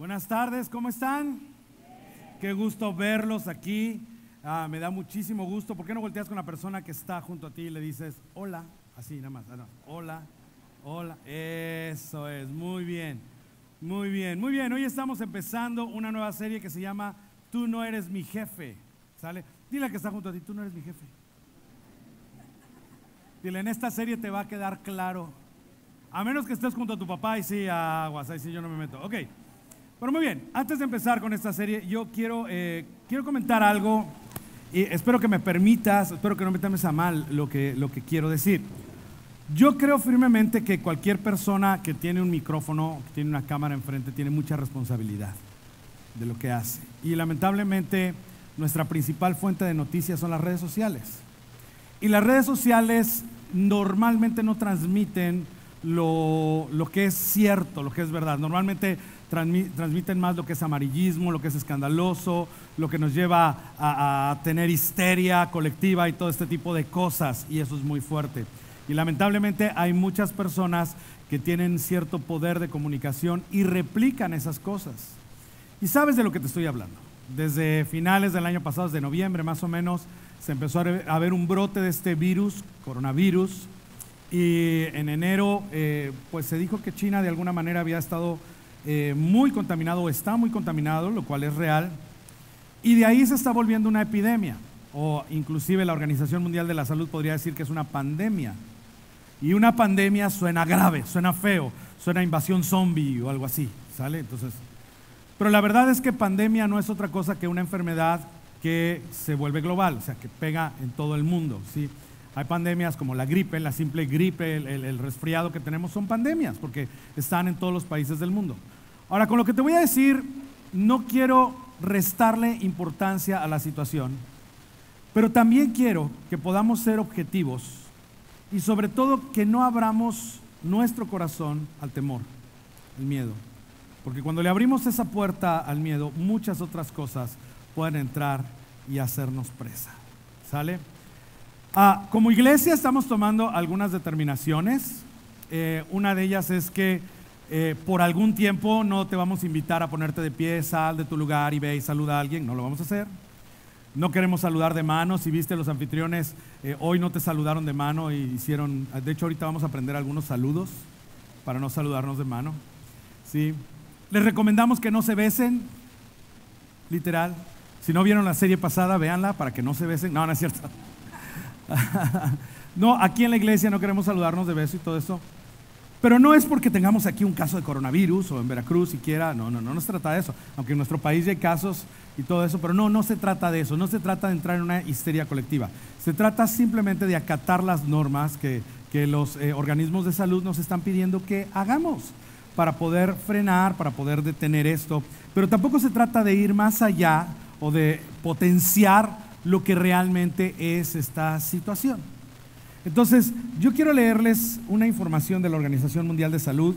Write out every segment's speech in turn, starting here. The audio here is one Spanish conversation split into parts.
Buenas tardes, ¿cómo están? Qué gusto verlos aquí. Me da muchísimo gusto. ¿Por qué no volteas con la persona que está junto a ti y le dices hola? Así nada más. No. Hola, hola. Eso es, muy bien. Muy bien, muy bien. Hoy estamos empezando una nueva serie que se llama Tú no eres mi jefe. ¿Sale? Dile al que está junto a ti, tú no eres mi jefe. Dile, en esta serie te va a quedar claro. A menos que estés junto a tu papá y sí, aguas, ahí sí yo no me meto. Ok. Pero muy bien, antes de empezar con esta serie, yo quiero comentar algo y espero que me permitas, espero que no me tomes a mal lo que quiero decir. Yo creo firmemente que cualquier persona que tiene un micrófono, que tiene una cámara enfrente, tiene mucha responsabilidad de lo que hace. Y lamentablemente, nuestra principal fuente de noticias son las redes sociales. Y las redes sociales normalmente no transmiten lo que es cierto, lo que es verdad. Normalmente transmiten más lo que es amarillismo, lo que es escandaloso, lo que nos lleva a tener histeria colectiva y todo este tipo de cosas, y eso es muy fuerte. Y lamentablemente hay muchas personas que tienen cierto poder de comunicación y replican esas cosas. Y sabes de lo que te estoy hablando. Desde finales del año pasado, desde noviembre más o menos, se empezó a ver un brote de este virus, coronavirus, y en enero pues se dijo que China de alguna manera había estado muy contaminado o está muy contaminado, lo cual es real, y de ahí se está volviendo una epidemia, o inclusive la Organización Mundial de la Salud podría decir que es una pandemia. Y una pandemia suena grave, suena feo, suena invasión zombie o algo así, ¿sale? Entonces, pero la verdad es que pandemia no es otra cosa que una enfermedad que se vuelve global, o sea, que pega en todo el mundo, ¿sí? Hay pandemias como la gripe, la simple gripe, el resfriado que tenemos son pandemias porque están en todos los países del mundo. Ahora, con lo que te voy a decir, no quiero restarle importancia a la situación, pero también quiero que podamos ser objetivos y sobre todo que no abramos nuestro corazón al temor, al miedo. Porque cuando le abrimos esa puerta al miedo, muchas otras cosas pueden entrar y hacernos presa. ¿Sale? Como iglesia estamos tomando algunas determinaciones. Una de ellas es que por algún tiempo no te vamos a invitar a ponerte de pie, sal de tu lugar y ve y saluda a alguien. No lo vamos a hacer. No queremos saludar de mano. Si viste, los anfitriones hoy no te saludaron de mano y hicieron, de hecho ahorita vamos a aprender algunos saludos para no saludarnos de mano. ¿Sí? Les recomendamos que no se besen, literal. Si no vieron la serie pasada, véanla para que no se besen. No, no es cierto. No, aquí en la iglesia no queremos saludarnos de beso y todo eso. Pero no es porque tengamos aquí un caso de coronavirus o en Veracruz siquiera, no se trata de eso. Aunque en nuestro país ya hay casos y todo eso, pero no se trata de eso, no se trata de entrar en una histeria colectiva. Se trata simplemente de acatar las normas que los organismos de salud nos están pidiendo que hagamos para poder frenar, para poder detener esto. Pero tampoco se trata de ir más allá o de potenciar lo que realmente es esta situación. Entonces, yo quiero leerles una información de la Organización Mundial de Salud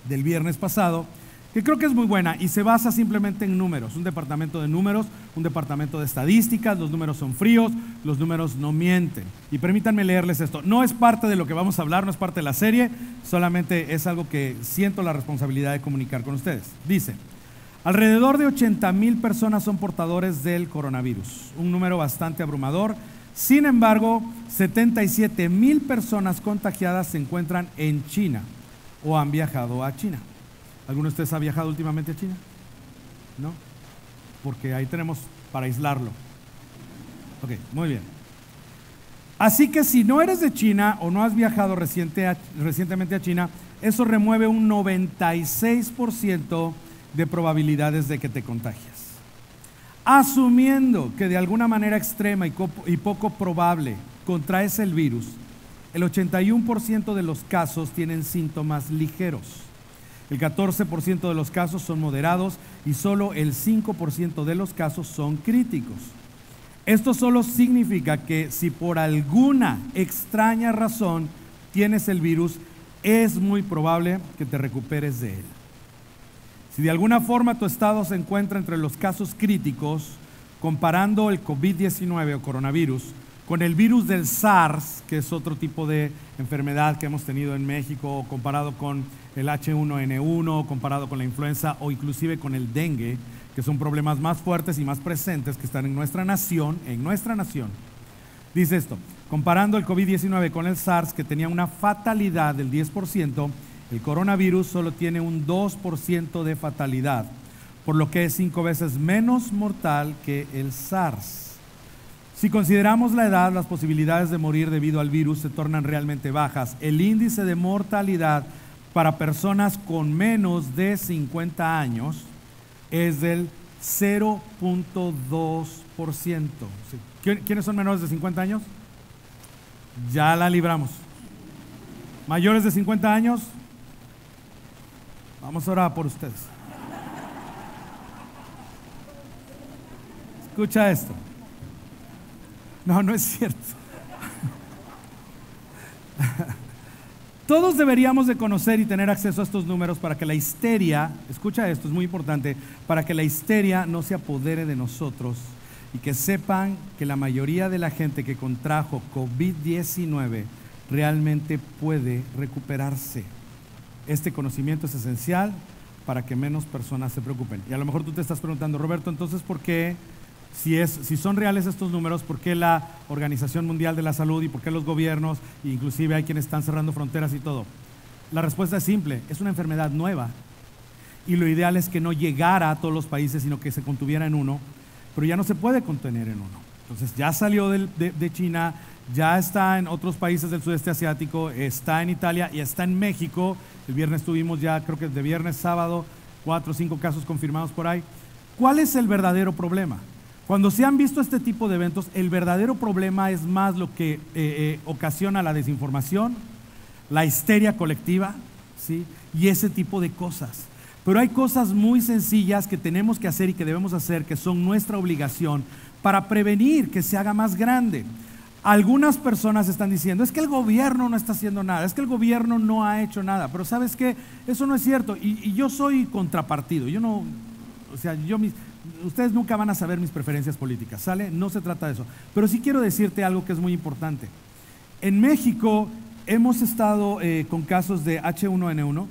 del viernes pasado, que creo que es muy buena y se basa simplemente en números, un departamento de números, un departamento de estadísticas. Los números son fríos, los números no mienten. Y permítanme leerles esto. No es parte de lo que vamos a hablar, no es parte de la serie, solamente es algo que siento la responsabilidad de comunicar con ustedes. Dice: alrededor de 80,000 personas son portadores del coronavirus, un número bastante abrumador. Sin embargo, 77,000 personas contagiadas se encuentran en China o han viajado a China. ¿Alguno de ustedes ha viajado últimamente a China? ¿No? Porque ahí tenemos para aislarlo. Ok, muy bien. Así que si no eres de China o no has viajado recientemente a China, eso remueve un 96% de probabilidades de que te contagies. Asumiendo que de alguna manera extrema y poco probable contraes el virus, el 81% de los casos tienen síntomas ligeros, el 14% de los casos son moderados y solo el 5% de los casos son críticos. Esto solo significa que si por alguna extraña razón tienes el virus, es muy probable que te recuperes de él. Si de alguna forma tu estado se encuentra entre los casos críticos, comparando el COVID-19 o coronavirus con el virus del SARS, que es otro tipo de enfermedad que hemos tenido en México, comparado con el H1N1, comparado con la influenza o inclusive con el dengue, que son problemas más fuertes y más presentes que están en nuestra nación, dice esto: comparando el COVID-19 con el SARS, que tenía una fatalidad del 10%, el coronavirus solo tiene un 2% de fatalidad, por lo que es 5 veces menos mortal que el SARS. Si consideramos la edad, las posibilidades de morir debido al virus se tornan realmente bajas. El índice de mortalidad para personas con menos de 50 años es del 0.2%. ¿Quiénes son menores de 50 años? Ya la libramos. Mayores de 50 años, vamos a orar por ustedes. Escucha esto. No, no es cierto. Todos deberíamos de conocer y tener acceso a estos números para que la histeria, escucha esto, es muy importante, para que la histeria no se apodere de nosotros y que sepan que la mayoría de la gente que contrajo COVID-19 realmente puede recuperarse. Este conocimiento es esencial para que menos personas se preocupen. Y a lo mejor tú te estás preguntando, Roberto, entonces, ¿por qué? Si son reales estos números, ¿por qué la Organización Mundial de la Salud y por qué los gobiernos, e inclusive hay quienes están cerrando fronteras y todo? La respuesta es simple: es una enfermedad nueva y lo ideal es que no llegara a todos los países, sino que se contuviera en uno, pero ya no se puede contener en uno. Entonces ya salió de China, ya está en otros países del sudeste asiático, está en Italia y está en México. El viernes tuvimos ya, creo que de viernes, sábado, 4 o 5 casos confirmados por ahí. ¿Cuál es el verdadero problema? Cuando se han visto este tipo de eventos, el verdadero problema es más lo que ocasiona la desinformación, la histeria colectiva, ¿sí? Y ese tipo de cosas. Pero hay cosas muy sencillas que tenemos que hacer y que debemos hacer, que son nuestra obligación para prevenir que se haga más grande. Algunas personas están diciendo, es que el gobierno no está haciendo nada, es que el gobierno no ha hecho nada, pero ¿sabes qué? Eso no es cierto, y yo soy contrapartido, yo no, o sea, ustedes nunca van a saber mis preferencias políticas, ¿sale? No se trata de eso. Pero sí quiero decirte algo que es muy importante. En México hemos estado con casos de H1N1,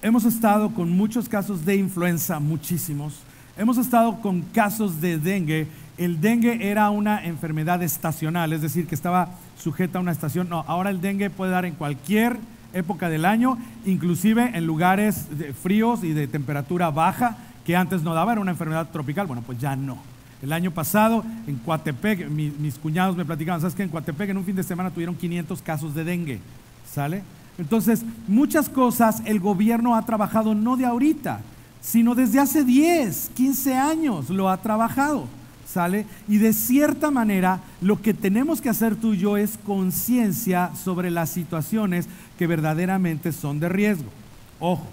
hemos estado con muchos casos de influenza, muchísimos. Hemos estado con casos de dengue. El dengue era una enfermedad estacional, es decir, que estaba sujeta a una estación. No, ahora el dengue puede dar en cualquier época del año, inclusive en lugares fríos y de temperatura baja, que antes no daba, era una enfermedad tropical. Bueno, pues ya no. El año pasado en Coatepec, mis cuñados me platicaban, ¿sabes qué? En Coatepec en un fin de semana tuvieron 500 casos de dengue, ¿sale? Entonces, muchas cosas el gobierno ha trabajado no de ahorita, sino desde hace 10, 15 años lo ha trabajado, ¿sale? Y de cierta manera, lo que tenemos que hacer tú y yo es conciencia sobre las situaciones que verdaderamente son de riesgo. Ojo.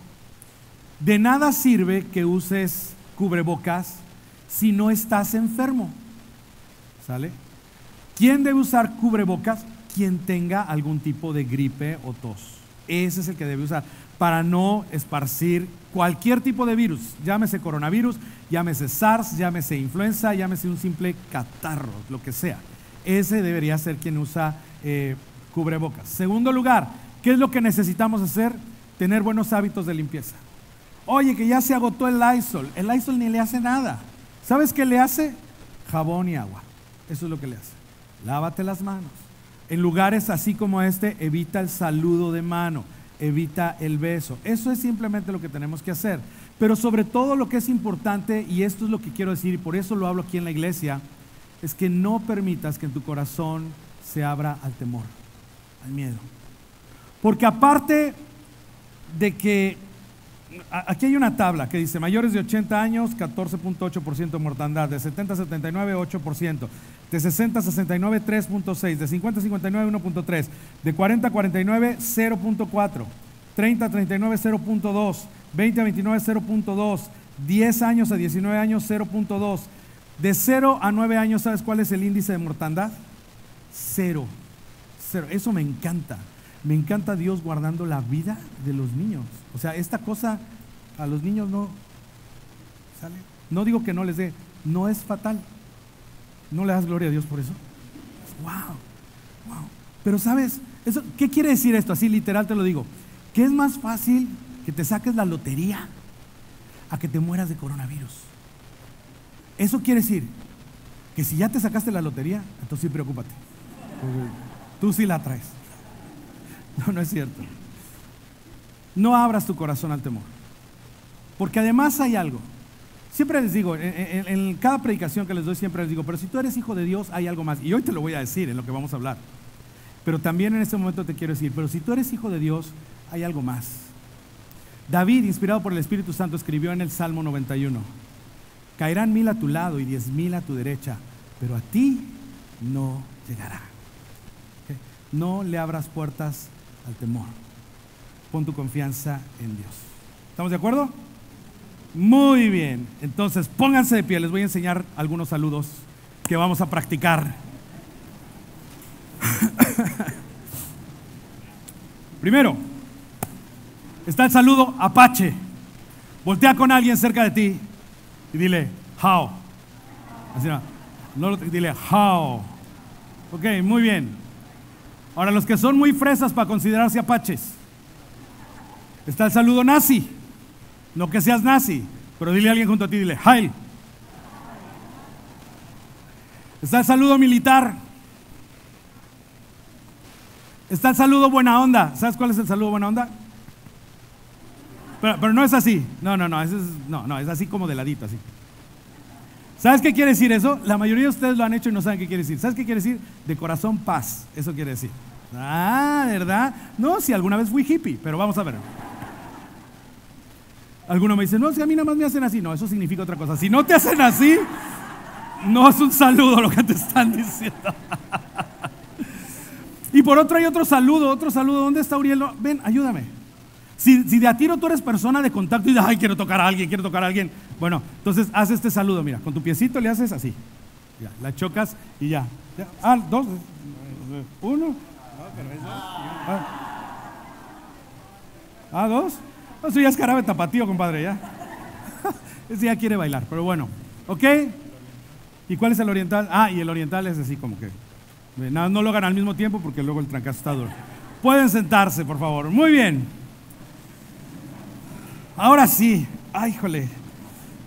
De nada sirve que uses cubrebocas si no estás enfermo, ¿sale? ¿Quién debe usar cubrebocas? Quien tenga algún tipo de gripe o tos. Ese es el que debe usar para no esparcir cualquier tipo de virus, llámese coronavirus, llámese SARS, llámese influenza, llámese un simple catarro, lo que sea. Ese debería ser quien usa cubrebocas. Segundo lugar, ¿qué es lo que necesitamos hacer? Tener buenos hábitos de limpieza. Oye, que ya se agotó el Lysol. El Lysol ni le hace nada. ¿Sabes qué le hace? Jabón y agua. Eso es lo que le hace. Lávate las manos. En lugares así como este, evita el saludo de mano, evita el beso. Eso es simplemente lo que tenemos que hacer. Pero sobre todo lo que es importante, y esto es lo que quiero decir, y por eso lo hablo aquí en la iglesia, es que no permitas que en tu corazón se abra al temor, al miedo. Porque aparte de que aquí hay una tabla que dice mayores de 80 años, 14.8% de mortandad, de 70 a 79, 8%, de 60 a 69, 3.6%, de 50 a 59, 1.3%, de 40 a 49, 0.4%, 30 a 39, 0.2%, 20 a 29, 0.2%, 10 años a 19 años, 0.2%, de 0 a 9 años, ¿sabes cuál es el índice de mortandad? 0. Eso me encanta. Me encanta Dios guardando la vida de los niños. O sea, esta cosa a los niños no sale. No digo que no les dé, no es fatal. ¿No le das gloria a Dios por eso? wow, wow. Pero ¿sabes? ¿Qué quiere decir esto? Así literal te lo digo. Que es más fácil que te saques la lotería a que te mueras de coronavirus. Eso quiere decir que si ya te sacaste la lotería, entonces sí preocúpate. Tú sí la traes. No, no es cierto. No abras tu corazón al temor. Porque además hay algo. Siempre les digo, en cada predicación que les doy siempre les digo, pero si tú eres hijo de Dios hay algo más. Y hoy te lo voy a decir en lo que vamos a hablar. Pero también en este momento te quiero decir, pero si tú eres hijo de Dios hay algo más. David, inspirado por el Espíritu Santo, escribió en el Salmo 91, caerán 1000 a tu lado y 10,000 a tu derecha, pero a ti no llegará. ¿Okay? No le abras puertas al temor. Pon tu confianza en Dios. ¿Estamos de acuerdo? Muy bien. Entonces, pónganse de pie. Les voy a enseñar algunos saludos que vamos a practicar. Primero, está el saludo Apache. Voltea con alguien cerca de ti y dile, how. Así no, dile, how. Ok, muy bien. Ahora, los que son muy fresas para considerarse apaches, está el saludo nazi. No que seas nazi, pero dile a alguien junto a ti, dile, Heil. Está el saludo militar. Está el saludo buena onda. ¿Sabes cuál es el saludo buena onda? Pero no es así. No, es así como de ladito, así. ¿Sabes qué quiere decir eso? La mayoría de ustedes lo han hecho y no saben qué quiere decir. ¿Sabes qué quiere decir? De corazón paz. Eso quiere decir. Ah, ¿verdad? No, si alguna vez fui hippie, pero vamos a ver. Alguno me dice, no, si a mí nada más me hacen así. No, eso significa otra cosa. Si no te hacen así, no es un saludo lo que te están diciendo. Y por otro hay otro saludo. ¿Dónde está Uriel? No, ven, ayúdame. Si de a tiro tú eres persona de contacto y dices, ay, quiero tocar a alguien. Bueno, entonces haz este saludo, mira, con tu piecito le haces así. Ya, la chocas y ya. Dos, uno. Dos. Eso ya es jarabe tapatío, compadre, ya. Ese ya quiere bailar, pero bueno. ¿Ok? ¿Y cuál es el oriental? Y el oriental es así como que no lo hagan al mismo tiempo porque luego el trancazo está duro. Pueden sentarse, por favor. Muy bien. Ahora sí. Ay, híjole.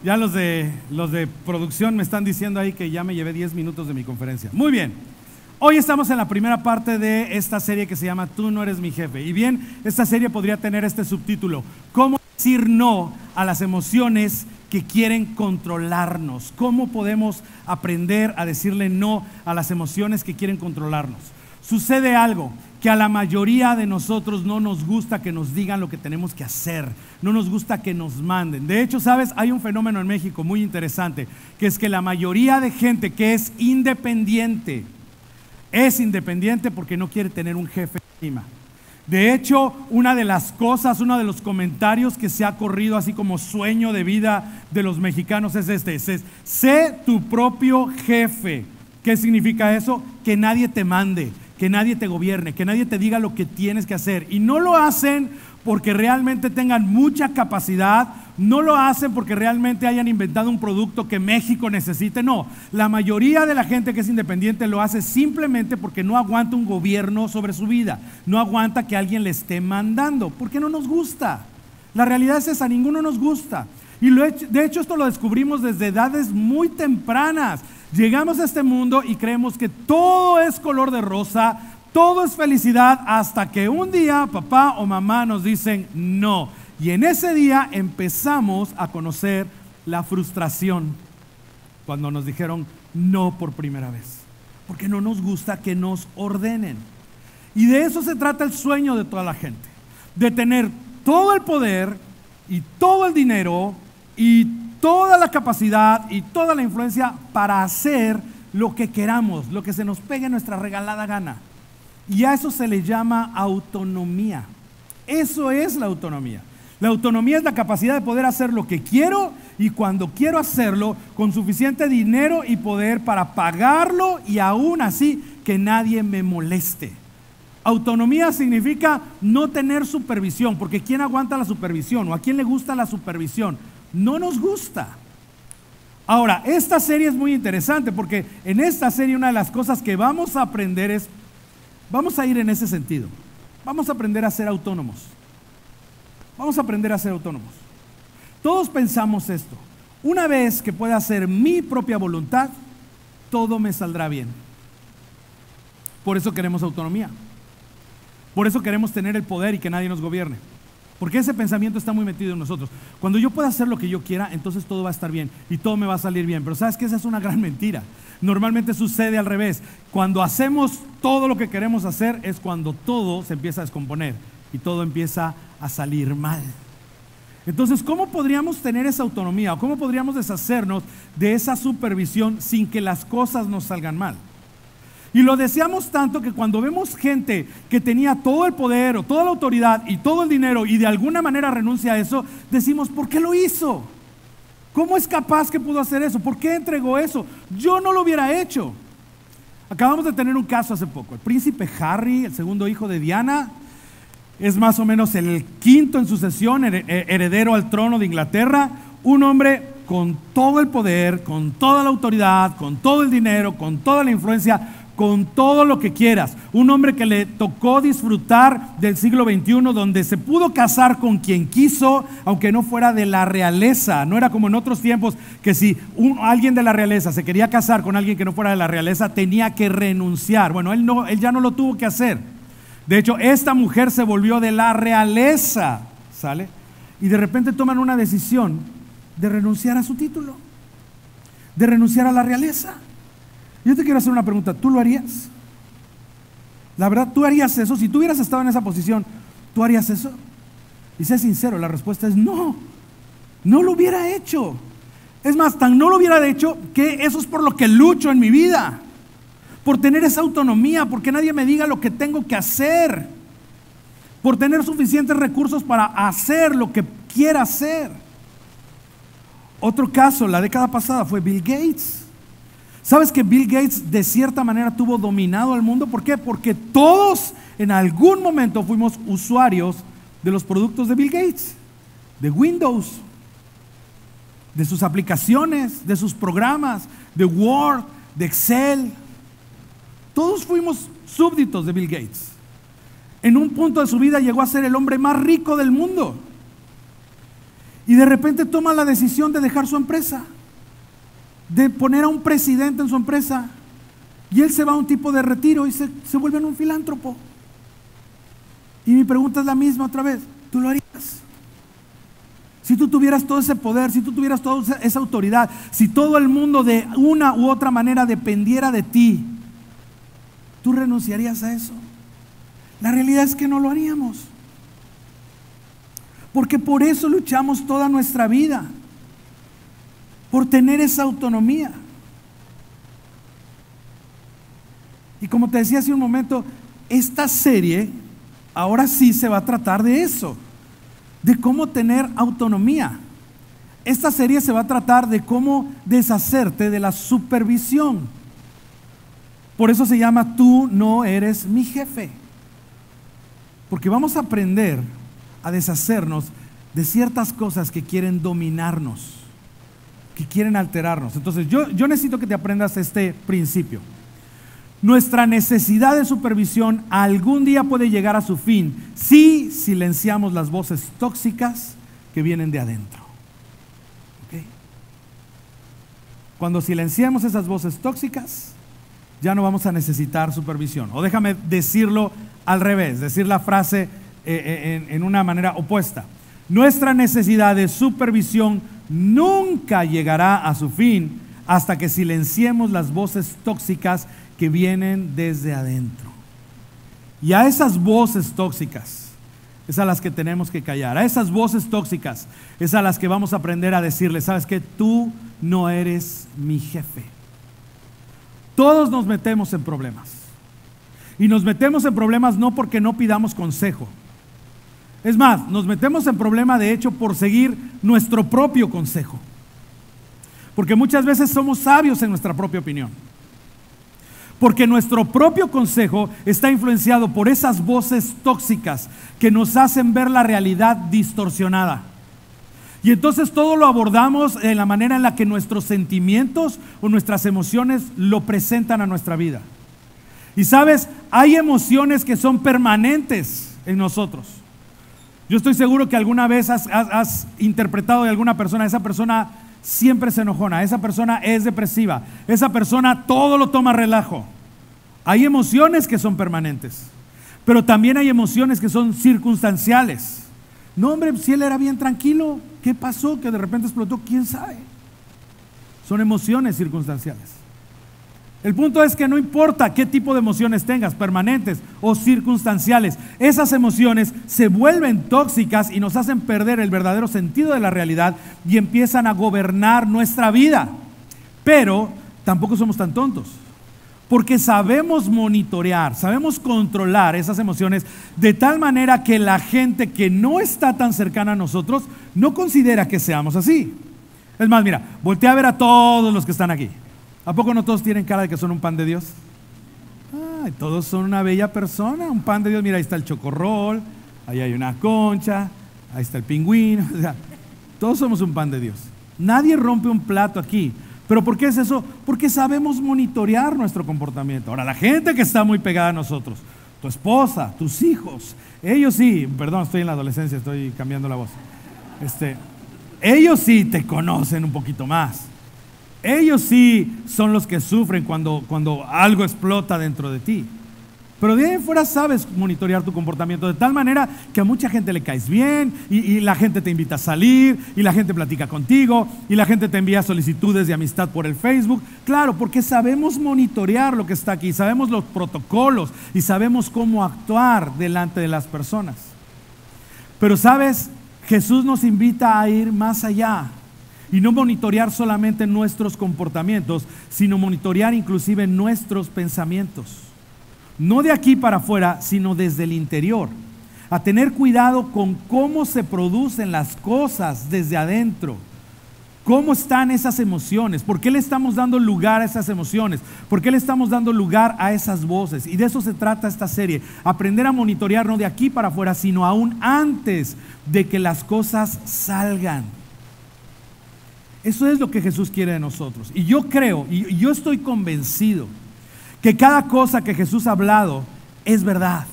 Ya los de producción me están diciendo ahí que ya me llevé 10 minutos de mi conferencia. Muy bien. Hoy estamos en la primera parte de esta serie que se llama Tú no eres mi jefe. Y bien, esta serie podría tener este subtítulo: ¿Cómo decir no a las emociones que quieren controlarnos? ¿Cómo podemos aprender a decirle no a las emociones que quieren controlarnos? Sucede algo, que a la mayoría de nosotros no nos gusta que nos digan lo que tenemos que hacer, no nos gusta que nos manden. De hecho, ¿sabes? Hay un fenómeno en México muy interesante, que es que la mayoría de gente que es independiente porque no quiere tener un jefe encima. De hecho, una de las cosas, uno de los comentarios que se ha corrido así como sueño de vida de los mexicanos es sé tu propio jefe. ¿Qué significa eso? Que nadie te mande, que nadie te gobierne, que nadie te diga lo que tienes que hacer. Y no lo hacen porque realmente tengan mucha capacidad, no lo hacen porque realmente hayan inventado un producto que México necesite, no. La mayoría de la gente que es independiente lo hace simplemente porque no aguanta un gobierno sobre su vida, no aguanta que alguien le esté mandando, porque no nos gusta. La realidad es esa, ninguno nos gusta. Y de hecho esto lo descubrimos desde edades muy tempranas. Llegamos a este mundo y creemos que todo es color de rosa, todo es felicidad, hasta que un día papá o mamá nos dicen no. Y en ese día empezamos a conocer la frustración cuando nos dijeron no por primera vez, porque no nos gusta que nos ordenen. Y de eso se trata el sueño de toda la gente, de tener todo el poder y todo el dinero y toda la capacidad y toda la influencia para hacer lo que queramos, lo que se nos pegue nuestra regalada gana. Y a eso se le llama autonomía. Eso es la autonomía. La autonomía es la capacidad de poder hacer lo que quiero y cuando quiero hacerlo con suficiente dinero y poder para pagarlo y aún así que nadie me moleste. Autonomía significa no tener supervisión, porque ¿quién aguanta la supervisión? ¿O a quién le gusta la supervisión? No nos gusta. Ahora, esta serie es muy interesante porque en esta serie una de las cosas que vamos a aprender es, vamos a ir en ese sentido. Vamos a aprender a ser autónomos. Vamos a aprender a ser autónomos. Todos pensamos esto. Una vez que pueda hacer mi propia voluntad, todo me saldrá bien. Por eso queremos autonomía. Por eso queremos tener el poder y que nadie nos gobierne. Porque ese pensamiento está muy metido en nosotros. Cuando yo pueda hacer lo que yo quiera, entonces todo va a estar bien y todo me va a salir bien. Pero ¿sabes qué? Esa es una gran mentira. Normalmente sucede al revés. Cuando hacemos todo lo que queremos hacer es cuando todo se empieza a descomponer y todo empieza a salir mal. Entonces, ¿cómo podríamos tener esa autonomía o cómo podríamos deshacernos de esa supervisión sin que las cosas nos salgan mal? Y lo deseamos tanto que cuando vemos gente que tenía todo el poder o toda la autoridad y todo el dinero y de alguna manera renuncia a eso, decimos, ¿por qué lo hizo? ¿Cómo es capaz que pudo hacer eso? ¿Por qué entregó eso? Yo no lo hubiera hecho. Acabamos de tener un caso hace poco. El príncipe Harry, el segundo hijo de Diana, es más o menos el quinto en sucesión, heredero al trono de Inglaterra, un hombre con todo el poder, con toda la autoridad, con todo el dinero, con toda la influencia, con todo lo que quieras. Un hombre que le tocó disfrutar del siglo XXI, donde se pudo casar con quien quiso, aunque no fuera de la realeza. No era como en otros tiempos que si alguien de la realeza se quería casar con alguien que no fuera de la realeza, tenía que renunciar. Bueno, él ya no lo tuvo que hacer. De hecho, esta mujer se volvió de la realeza, ¿sale? Y de repente toman una decisión de renunciar a su título, de renunciar a la realeza. Yo te quiero hacer una pregunta, ¿tú lo harías? La verdad, ¿tú harías eso? Si tú hubieras estado en esa posición, ¿tú harías eso? Y sé sincero, la respuesta es no, no lo hubiera hecho. Es más, tan no lo hubiera hecho que eso es por lo que lucho en mi vida. Por tener esa autonomía, porque nadie me diga lo que tengo que hacer, por tener suficientes recursos para hacer lo que quiera hacer. Otro caso, la década pasada, fue Bill Gates. ¿Sabes que Bill Gates de cierta manera tuvo dominado al mundo? ¿Por qué? Porque todos en algún momento fuimos usuarios de los productos de Bill Gates, de Windows, de sus aplicaciones, de sus programas, de Word, de Excel. Todos fuimos súbditos de Bill Gates. En un punto de su vida llegó a ser el hombre más rico del mundo. Y de repente toma la decisión de dejar su empresa, de poner a un presidente en su empresa. Y él se va a un tipo de retiro y se vuelve en un filántropo. Y mi pregunta es la misma otra vez. ¿Tú lo harías? Si tú tuvieras todo ese poder, si tú tuvieras toda esa autoridad, si todo el mundo de una u otra manera dependiera de ti, ¿tú renunciarías a eso? La realidad es que no lo haríamos. Porque por eso luchamos toda nuestra vida. Por tener esa autonomía. Y como te decía hace un momento, esta serie ahora sí se va a tratar de eso, de cómo tener autonomía. Esta serie se va a tratar de cómo deshacerte de la supervisión. Por eso se llama Tú no eres mi jefe. Porque vamos a aprender a deshacernos de ciertas cosas que quieren dominarnos, que quieren alterarnos. Entonces yo necesito que te aprendas este principio. Nuestra necesidad de supervisión algún día puede llegar a su fin si silenciamos las voces tóxicas que vienen de adentro. ¿Okay? Cuando silenciemos esas voces tóxicas, ya no vamos a necesitar supervisión. O déjame decirlo al revés, decir la frase en una manera opuesta. Nuestra necesidad de supervisión nunca llegará a su fin hasta que silenciemos las voces tóxicas que vienen desde adentro. Y a esas voces tóxicas es a las que tenemos que callar. A esas voces tóxicas es a las que vamos a aprender a decirle, ¿sabes qué? Tú no eres mi jefe. Todos nos metemos en problemas. Y nos metemos en problemas no porque no pidamos consejo. Es más, nos metemos en problema de hecho por seguir nuestro propio consejo. Porque muchas veces somos sabios en nuestra propia opinión. Porque nuestro propio consejo está influenciado por esas voces tóxicas que nos hacen ver la realidad distorsionada, Y entonces todo lo abordamos en la manera en la que nuestros sentimientos o nuestras emociones lo presentan a nuestra vida. Y sabes, hay emociones que son permanentes en nosotros. Yo estoy seguro que alguna vez has interpretado de alguna persona, esa persona siempre se enojona, esa persona es depresiva, esa persona todo lo toma a relajo. Hay emociones que son permanentes, pero también hay emociones que son circunstanciales. No, hombre, si él era bien tranquilo, ¿qué pasó? Que de repente explotó, ¿quién sabe? Son emociones circunstanciales. El punto es que no importa qué tipo de emociones tengas, permanentes o circunstanciales, esas emociones se vuelven tóxicas y nos hacen perder el verdadero sentido de la realidad y empiezan a gobernar nuestra vida. Pero tampoco somos tan tontos, porque sabemos monitorear, sabemos controlar esas emociones de tal manera que la gente que no está tan cercana a nosotros no considera que seamos así. Es más, mira, voltea a ver a todos los que están aquí. ¿A poco no todos tienen cara de que son un pan de Dios? Ay, todos son una bella persona, un pan de Dios. Mira, ahí está el chocorrol, ahí hay una concha, ahí está el pingüino. O sea, todos somos un pan de Dios. Nadie rompe un plato aquí. ¿Pero por qué es eso? Porque sabemos monitorear nuestro comportamiento. Ahora, la gente que está muy pegada a nosotros, tu esposa, tus hijos, ellos sí, perdón, estoy en la adolescencia, estoy cambiando la voz. Ellos sí te conocen un poquito más. Ellos sí son los que sufren cuando algo explota dentro de ti. Pero de ahí en fuera sabes monitorear tu comportamiento de tal manera que a mucha gente le caes bien y la gente te invita a salir y la gente platica contigo y la gente te envía solicitudes de amistad por el Facebook. Claro, porque sabemos monitorear lo que está aquí, sabemos los protocolos y sabemos cómo actuar delante de las personas. Pero sabes, Jesús nos invita a ir más allá. Y no monitorear solamente nuestros comportamientos, sino monitorear inclusive nuestros pensamientos. No de aquí para afuera, sino desde el interior. A tener cuidado con cómo se producen las cosas desde adentro. ¿Cómo están esas emociones? ¿Por qué le estamos dando lugar a esas emociones? ¿Por qué le estamos dando lugar a esas voces? Y de eso se trata esta serie. Aprender a monitorear no de aquí para afuera, sino aún antes de que las cosas salgan. Eso es lo que Jesús quiere de nosotros. Y yo creo, y yo estoy convencido que cada cosa que Jesús ha hablado es verdad.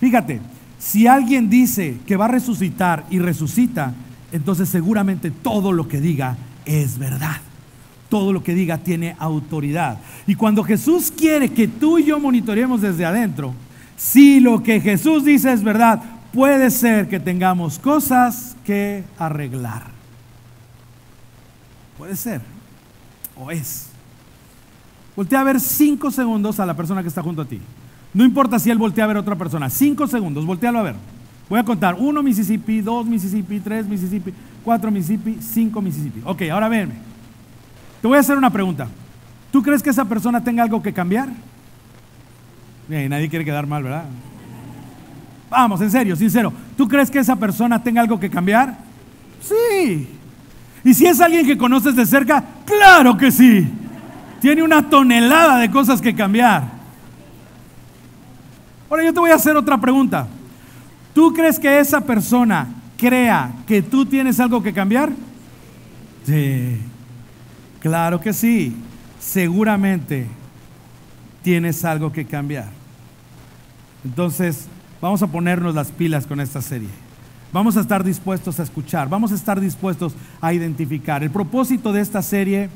Fíjate, si alguien dice que va a resucitar y resucita, entonces seguramente todo lo que diga es verdad. Todo lo que diga tiene autoridad. Y cuando Jesús quiere que tú y yo monitoreemos desde adentro, si lo que Jesús dice es verdad, puede ser que tengamos cosas que arreglar. Puede ser, o es. Voltea a ver 5 segundos a la persona que está junto a ti. No importa si él voltea a ver a otra persona. 5 segundos, voltealo a ver. Voy a contar. 1 Mississippi, 2 Mississippi, 3 Mississippi, 4 Mississippi, 5 Mississippi. Ok, ahora venme. Te voy a hacer una pregunta. ¿Tú crees que esa persona tenga algo que cambiar? Bien, nadie quiere quedar mal, ¿verdad? Vamos, en serio, sincero. ¿Tú crees que esa persona tenga algo que cambiar? Sí. Y si es alguien que conoces de cerca, claro que sí. Tiene una tonelada de cosas que cambiar. Ahora yo te voy a hacer otra pregunta. ¿Tú crees que esa persona crea que tú tienes algo que cambiar? Sí. Claro que sí. Seguramente tienes algo que cambiar. Entonces, vamos a ponernos las pilas con esta serie. Vamos a estar dispuestos a escuchar, vamos a estar dispuestos a identificar. El propósito de esta serie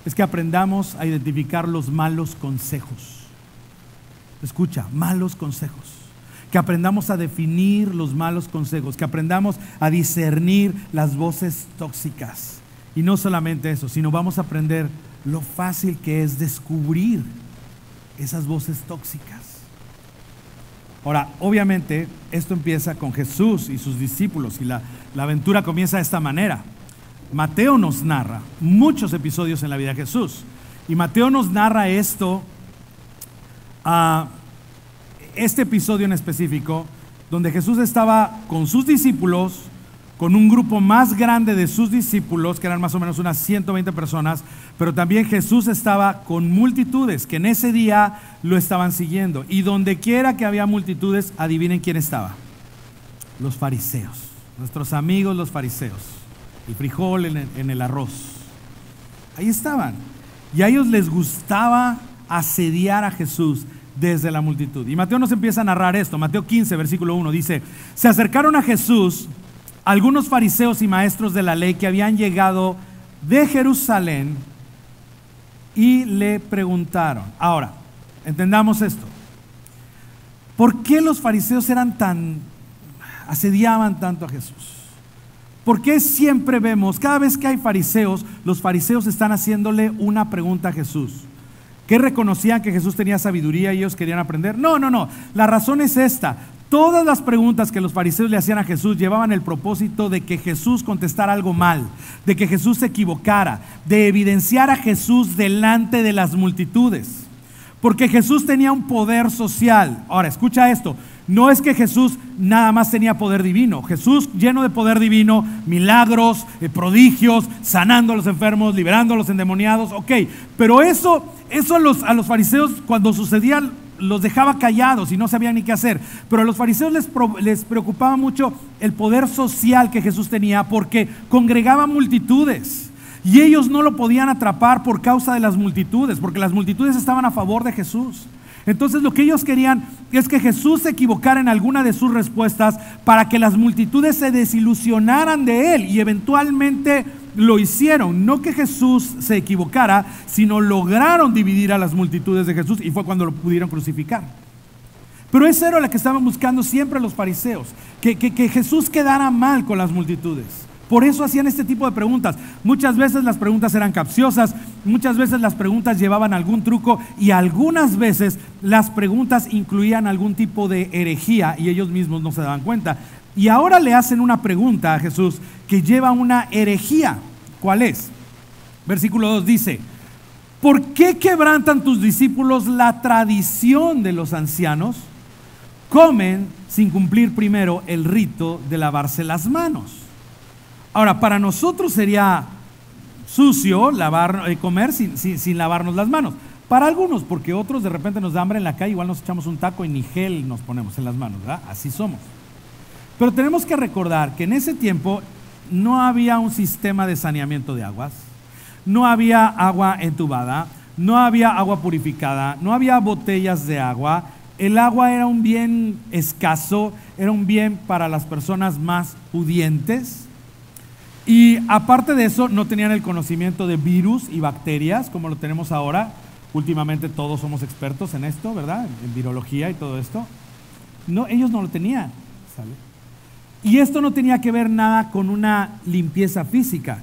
es que aprendamos a identificar los malos consejos. Escucha, malos consejos. Que aprendamos a definir los malos consejos, que aprendamos a discernir las voces tóxicas. Y no solamente eso, sino vamos a aprender lo fácil que es descubrir esas voces tóxicas. Ahora, obviamente, esto empieza con Jesús y sus discípulos y la aventura comienza de esta manera. Mateo nos narra muchos episodios en la vida de Jesús y Mateo nos narra esto, este episodio en específico, donde Jesús estaba con sus discípulos, con un grupo más grande de sus discípulos, que eran más o menos unas 120 personas, pero también Jesús estaba con multitudes que en ese día lo estaban siguiendo. Y donde quiera que había multitudes, adivinen quién estaba. Los fariseos, nuestros amigos los fariseos. el frijol en el arroz. Ahí estaban. Y a ellos les gustaba asediar a Jesús desde la multitud. Y Mateo nos empieza a narrar esto. Mateo 15, versículo 1 dice: se acercaron a Jesús algunos fariseos y maestros de la ley que habían llegado de Jerusalén y le preguntaron. Ahora, entendamos esto. ¿Por qué los fariseos asediaban tanto a Jesús? ¿Por qué siempre vemos, cada vez que hay fariseos, los fariseos están haciéndole una pregunta a Jesús? ¿Que reconocían que Jesús tenía sabiduría y ellos querían aprender? No. La razón es esta. Todas las preguntas que los fariseos le hacían a Jesús llevaban el propósito de que Jesús contestara algo mal, de que Jesús se equivocara, de evidenciar a Jesús delante de las multitudes. Porque Jesús tenía un poder social. Ahora, escucha esto. No es que Jesús nada más tenía poder divino. Jesús, lleno de poder divino, milagros, prodigios, sanando a los enfermos, liberando a los endemoniados. Ok, pero eso a los fariseos cuando sucedía los dejaba callados y no sabían ni qué hacer. Pero a los fariseos les preocupaba mucho el poder social que Jesús tenía, porque congregaba multitudes. Y ellos no lo podían atrapar por causa de las multitudes, porque las multitudes estaban a favor de Jesús. Entonces lo que ellos querían es que Jesús se equivocara en alguna de sus respuestas para que las multitudes se desilusionaran de él, y eventualmente lo hicieron. No que Jesús se equivocara, sino lograron dividir a las multitudes de Jesús, y fue cuando lo pudieron crucificar. Pero eso era lo que estaban buscando siempre los fariseos, que Jesús quedara mal con las multitudes. Por eso hacían este tipo de preguntas. Muchas veces las preguntas eran capciosas, muchas veces las preguntas llevaban algún truco, y algunas veces las preguntas incluían algún tipo de herejía y ellos mismos no se daban cuenta. Y ahora le hacen una pregunta a Jesús que lleva una herejía. ¿Cuál es? Versículo 2 dice: ¿por qué quebrantan tus discípulos la tradición de los ancianos? Comen sin cumplir primero el rito de lavarse las manos. Ahora, para nosotros sería sucio comer sin lavarnos las manos. Para algunos, porque otros de repente nos da hambre en la calle, igual nos echamos un taco y ni gel nos ponemos en las manos, ¿verdad? Así somos. Pero tenemos que recordar que en ese tiempo no había un sistema de saneamiento de aguas, no había agua entubada, no había agua purificada, no había botellas de agua. El agua era un bien escaso, era un bien para las personas más pudientes. Y aparte de eso, no tenían el conocimiento de virus y bacterias como lo tenemos ahora. Últimamente todos somos expertos en esto, ¿verdad? En virología y todo esto. No, ellos no lo tenían, ¿sale? Y esto no tenía que ver nada con una limpieza física.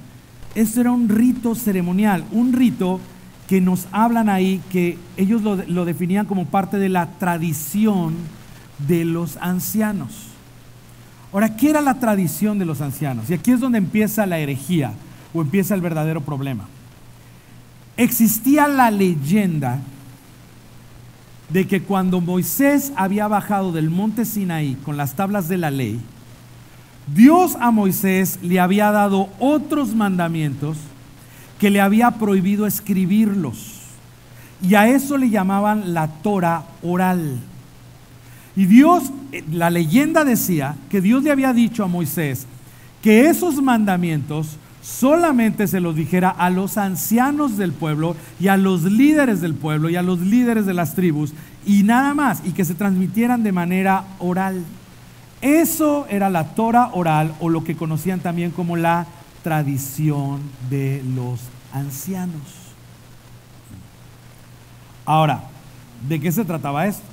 Esto era un rito ceremonial, un rito que nos hablan ahí, que ellos lo definían como parte de la tradición de los ancianos. Ahora, ¿qué era la tradición de los ancianos? Y aquí es donde empieza la herejía o empieza el verdadero problema. Existía la leyenda de que cuando Moisés había bajado del monte Sinaí con las tablas de la ley, Dios a Moisés le había dado otros mandamientos que le había prohibido escribirlos. Y a eso le llamaban la Torah oral. Y Dios, la leyenda decía que Dios le había dicho a Moisés que esos mandamientos solamente se los dijera a los ancianos del pueblo y a los líderes del pueblo y a los líderes de las tribus, y nada más, y que se transmitieran de manera oral. Eso era la Torah oral, o lo que conocían también como la tradición de los ancianos. Ahora, ¿de qué se trataba esto?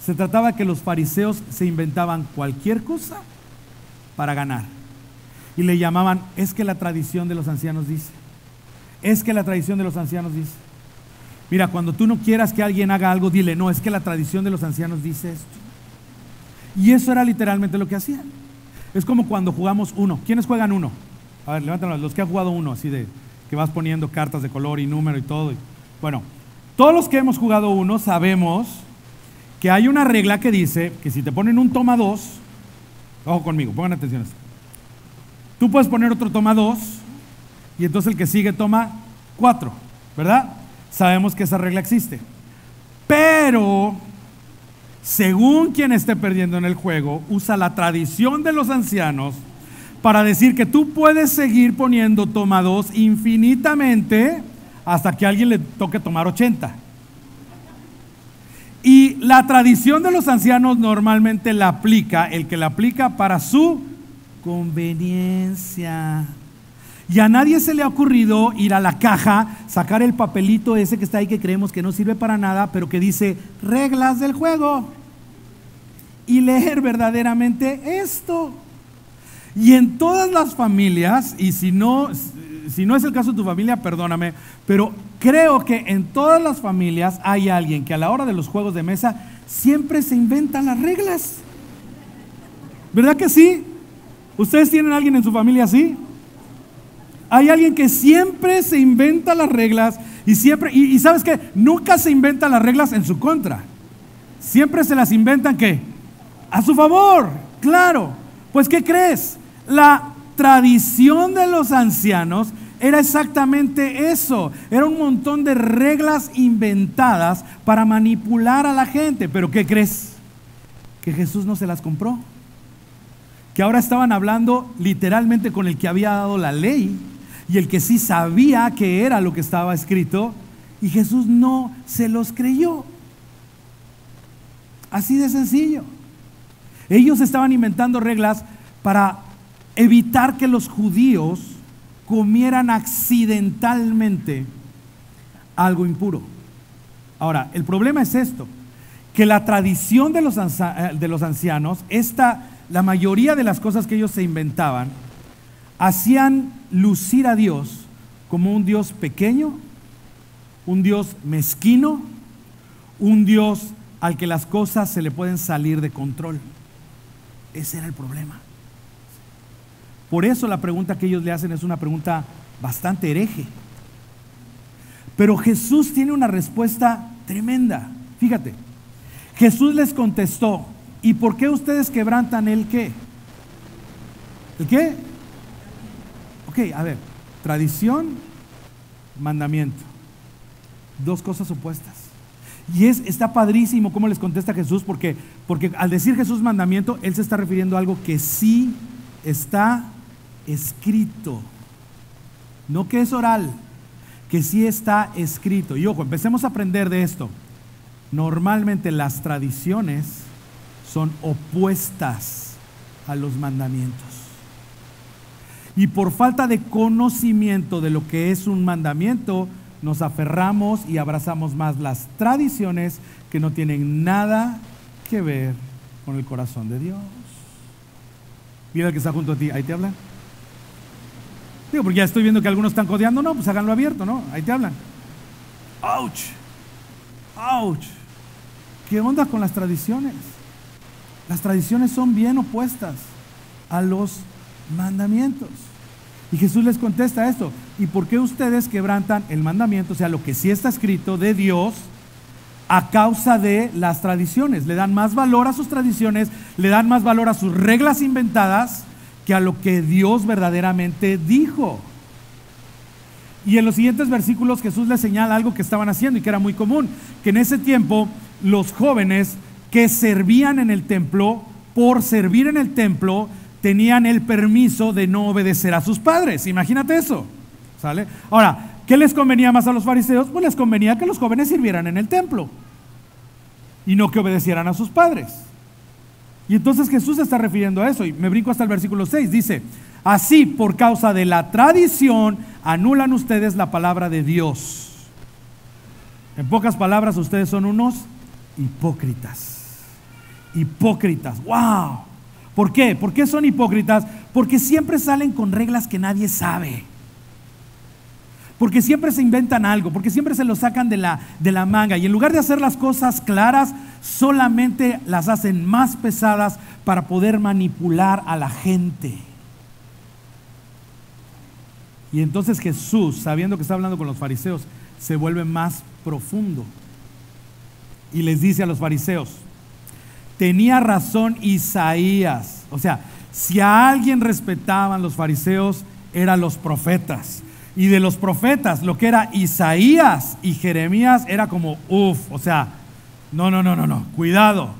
Se trataba que los fariseos se inventaban cualquier cosa para ganar. Y le llamaban, es que la tradición de los ancianos dice. Es que la tradición de los ancianos dice. Mira, cuando tú no quieras que alguien haga algo, dile, no, es que la tradición de los ancianos dice esto. Y eso era literalmente lo que hacían. Es como cuando jugamos uno. ¿Quiénes juegan uno? A ver, levanten los que han jugado uno, así de que vas poniendo cartas de color y número y todo. Bueno, todos los que hemos jugado uno sabemos que hay una regla que dice que si te ponen un toma 2, ojo conmigo, pongan atención a esto. Tú puedes poner otro toma 2 y entonces el que sigue toma 4, ¿verdad? Sabemos que esa regla existe. Pero, según quien esté perdiendo en el juego, usa la tradición de los ancianos para decir que tú puedes seguir poniendo toma 2 infinitamente hasta que a alguien le toque tomar 80. Y la tradición de los ancianos normalmente la aplica, el que la aplica para su conveniencia. Y a nadie se le ha ocurrido ir a la caja, sacar el papelito ese que está ahí que creemos que no sirve para nada, pero que dice reglas del juego, y leer verdaderamente esto. Y en todas las familias, y si no es el caso de tu familia, perdóname, pero creo que en todas las familias hay alguien que a la hora de los juegos de mesa siempre se inventan las reglas. ¿Verdad que sí? ¿Ustedes tienen a alguien en su familia así? Hay alguien que siempre se inventa las reglas y siempre, y ¿sabes qué? Nunca se inventan las reglas en su contra. Siempre se las inventan, ¿qué? A su favor, claro. Pues, ¿qué crees? La tradición de los ancianos era exactamente eso. Era un montón de reglas inventadas para manipular a la gente. Pero, ¿qué crees? Que Jesús no se las compró. Que ahora estaban hablando literalmente con el que había dado la ley y el que sí sabía que era lo que estaba escrito, y Jesús no se los creyó. Así de sencillo. Ellos estaban inventando reglas para evitar que los judíos comieran accidentalmente algo impuro. Ahora, el problema es esto, que la tradición de los ancianos, la mayoría de las cosas que ellos se inventaban, hacían lucir a Dios como un Dios pequeño, un Dios mezquino, un Dios al que las cosas se le pueden salir de control. Ese era el problema. Por eso la pregunta que ellos le hacen es una pregunta bastante hereje. Pero Jesús tiene una respuesta tremenda. Fíjate, Jesús les contestó: ¿y por qué ustedes quebrantan el qué? ¿El qué? Ok, a ver, tradición, mandamiento. Dos cosas opuestas. Y está padrísimo cómo les contesta Jesús, porque al decir Jesús mandamiento, Él se está refiriendo a algo que sí está escrito. No que es oral, que sí está escrito. Y ojo, empecemos a aprender de esto. Normalmente las tradiciones son opuestas a los mandamientos. Y por falta de conocimiento de lo que es un mandamiento, nos aferramos y abrazamos más las tradiciones que no tienen nada que ver con el corazón de Dios. Mira el que está junto a ti, ahí te hablan. Digo, porque ya estoy viendo que algunos están codeando, no, pues háganlo abierto, ¿no? Ahí te hablan. ¡Auch! ¡Auch! ¿Qué onda con las tradiciones? Las tradiciones son bien opuestas a los mandamientos. Y Jesús les contesta esto: ¿y por qué ustedes quebrantan el mandamiento, o sea, lo que sí está escrito de Dios, a causa de las tradiciones? Le dan más valor a sus tradiciones, le dan más valor a sus reglas inventadas que a lo que Dios verdaderamente dijo. Y en los siguientes versículos Jesús les señala algo que estaban haciendo y que era muy común, que en ese tiempo los jóvenes que servían en el templo, por servir en el templo, tenían el permiso de no obedecer a sus padres. Imagínate eso, ¿sale? Ahora, ¿qué les convenía más a los fariseos? Pues les convenía que los jóvenes sirvieran en el templo y no que obedecieran a sus padres. Y entonces Jesús se está refiriendo a eso, y me brinco hasta el versículo 6, dice: así, por causa de la tradición, anulan ustedes la palabra de Dios. En pocas palabras, ustedes son unos hipócritas. Hipócritas, wow. ¿Por qué? ¿Por qué son hipócritas? Porque siempre salen con reglas que nadie sabe. Porque siempre se inventan algo, porque siempre se lo sacan de la manga, y en lugar de hacer las cosas claras, solamente las hacen más pesadas para poder manipular a la gente. Y entonces Jesús, sabiendo que está hablando con los fariseos, se vuelve más profundo y les dice a los fariseos: tenía razón Isaías. O sea, si a alguien respetaban los fariseos, eran los profetas. Y de los profetas, lo que era Isaías y Jeremías era como o sea, no, cuidado.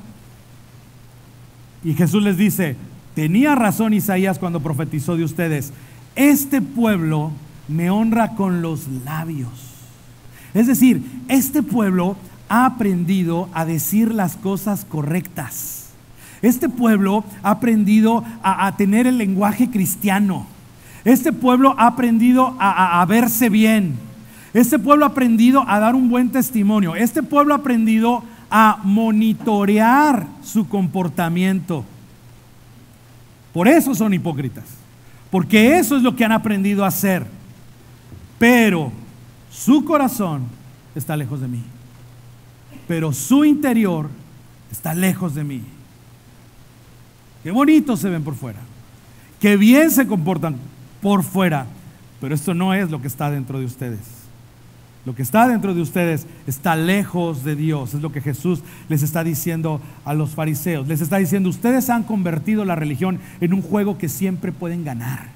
Y Jesús les dice: Tenía razón Isaías cuando profetizó de ustedes. Este pueblo me honra con los labios. Es decir, este pueblo ha aprendido a decir las cosas correctas. Este pueblo ha aprendido a tener el lenguaje cristiano. Este pueblo ha aprendido a verse bien. Este pueblo ha aprendido a dar un buen testimonio. Este pueblo ha aprendido a monitorear su comportamiento. Por eso son hipócritas, porque eso es lo que han aprendido a hacer. Pero su corazón está lejos de mí. Pero su interior está lejos de mí. Qué bonitos se ven por fuera. Qué bien se comportan por fuera. Pero esto no es lo que está dentro de ustedes. Lo que está dentro de ustedes está lejos de Dios. Es lo que Jesús les está diciendo a los fariseos. Les está diciendo, ustedes han convertido la religión en un juego que siempre pueden ganar.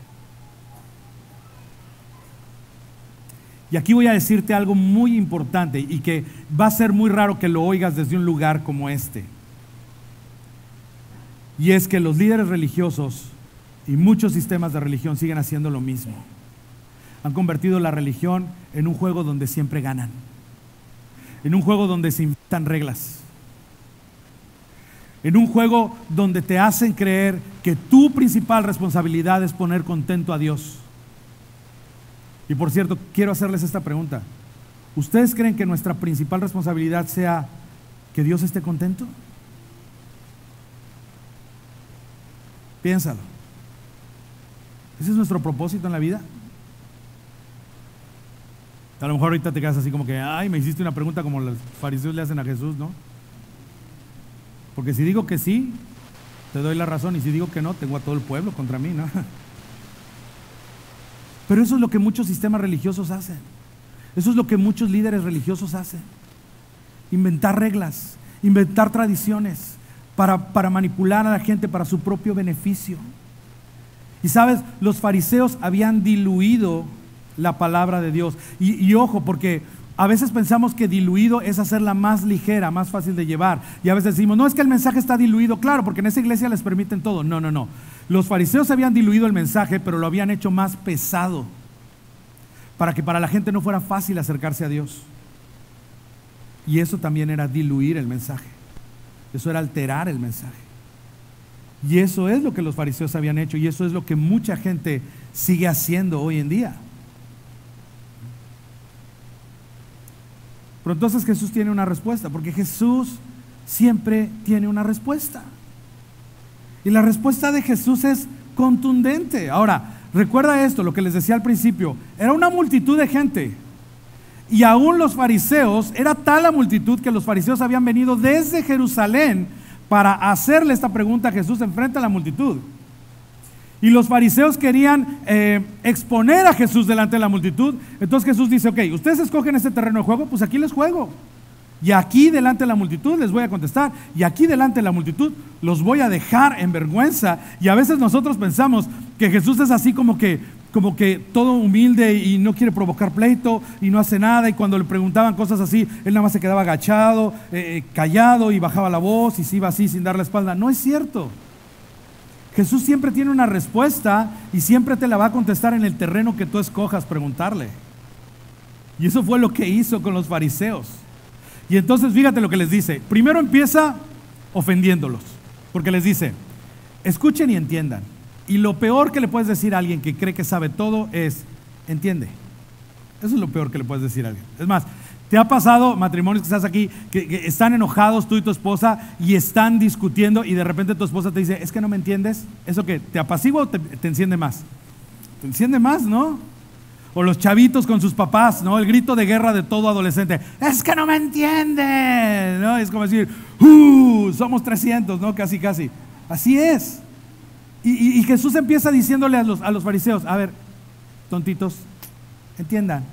Y aquí voy a decirte algo muy importante y que va a ser muy raro que lo oigas desde un lugar como este. Y es que los líderes religiosos y muchos sistemas de religión siguen haciendo lo mismo. Han convertido la religión en un juego donde siempre ganan, en un juego donde se inventan reglas, en un juego donde te hacen creer que tu principal responsabilidad es poner contento a Dios. Y por cierto, quiero hacerles esta pregunta. ¿Ustedes creen que nuestra principal responsabilidad sea que Dios esté contento? Piénsalo. ¿Ese es nuestro propósito en la vida? A lo mejor ahorita te quedas así como que, ay, me hiciste una pregunta como los fariseos le hacen a Jesús, ¿no? Porque si digo que sí, te doy la razón, y si digo que no, tengo a todo el pueblo contra mí, ¿no? Pero eso es lo que muchos sistemas religiosos hacen. Eso es lo que muchos líderes religiosos hacen. Inventar reglas, inventar tradiciones para manipular a la gente para su propio beneficio. Y sabes, los fariseos habían diluido la palabra de Dios. Y ojo, porque a veces pensamos que diluido es hacerla más ligera, más fácil de llevar. Y a veces decimos, no, es que el mensaje está diluido. Claro, porque en esa iglesia les permiten todo. No, no, no. Los fariseos habían diluido el mensaje, pero lo habían hecho más pesado, para que para la gente no fuera fácil acercarse a Dios. Y eso también era diluir el mensaje. Eso era alterar el mensaje. Y eso es lo que los fariseos habían hecho, y eso es lo que mucha gente sigue haciendo hoy en día. Pero entonces Jesús tiene una respuesta, porque Jesús siempre tiene una respuesta. Y la respuesta de Jesús es contundente. Ahora, recuerda esto, lo que les decía al principio, era una multitud de gente. Y aún los fariseos, era tal la multitud que los fariseos habían venido desde Jerusalén para hacerle esta pregunta a Jesús enfrente a la multitud. Y los fariseos querían exponer a Jesús delante de la multitud. Entonces Jesús dice, ok, ustedes escogen este terreno de juego, pues aquí les juego. Y aquí delante de la multitud les voy a contestar. Y aquí delante de la multitud los voy a dejar en vergüenza. Y a veces nosotros pensamos que Jesús es así como que todo humilde y no quiere provocar pleito y no hace nada. Y cuando le preguntaban cosas así, él nada más se quedaba agachado, callado, y bajaba la voz y se iba así sin dar la espalda. No es cierto. Jesús siempre tiene una respuesta y siempre te la va a contestar en el terreno que tú escojas preguntarle. Y eso fue lo que hizo con los fariseos. Y entonces fíjate lo que les dice. Primero empieza ofendiéndolos, porque les dice, escuchen y entiendan. Y lo peor que le puedes decir a alguien que cree que sabe todo es, entiende. Eso es lo peor que le puedes decir a alguien. Es más, ¿te ha pasado, matrimonios que estás aquí, que están enojados tú y tu esposa y están discutiendo y de repente tu esposa te dice, es que no me entiendes? ¿Eso qué? ¿Te apacigua o te enciende más? Te enciende más, ¿no? O los chavitos con sus papás, ¿no? El grito de guerra de todo adolescente, es que no me entiende, ¿no? Es como decir, somos 300, ¿no? Casi, casi. Así es. Y Jesús empieza diciéndole a los fariseos, a ver, tontitos, entiendan,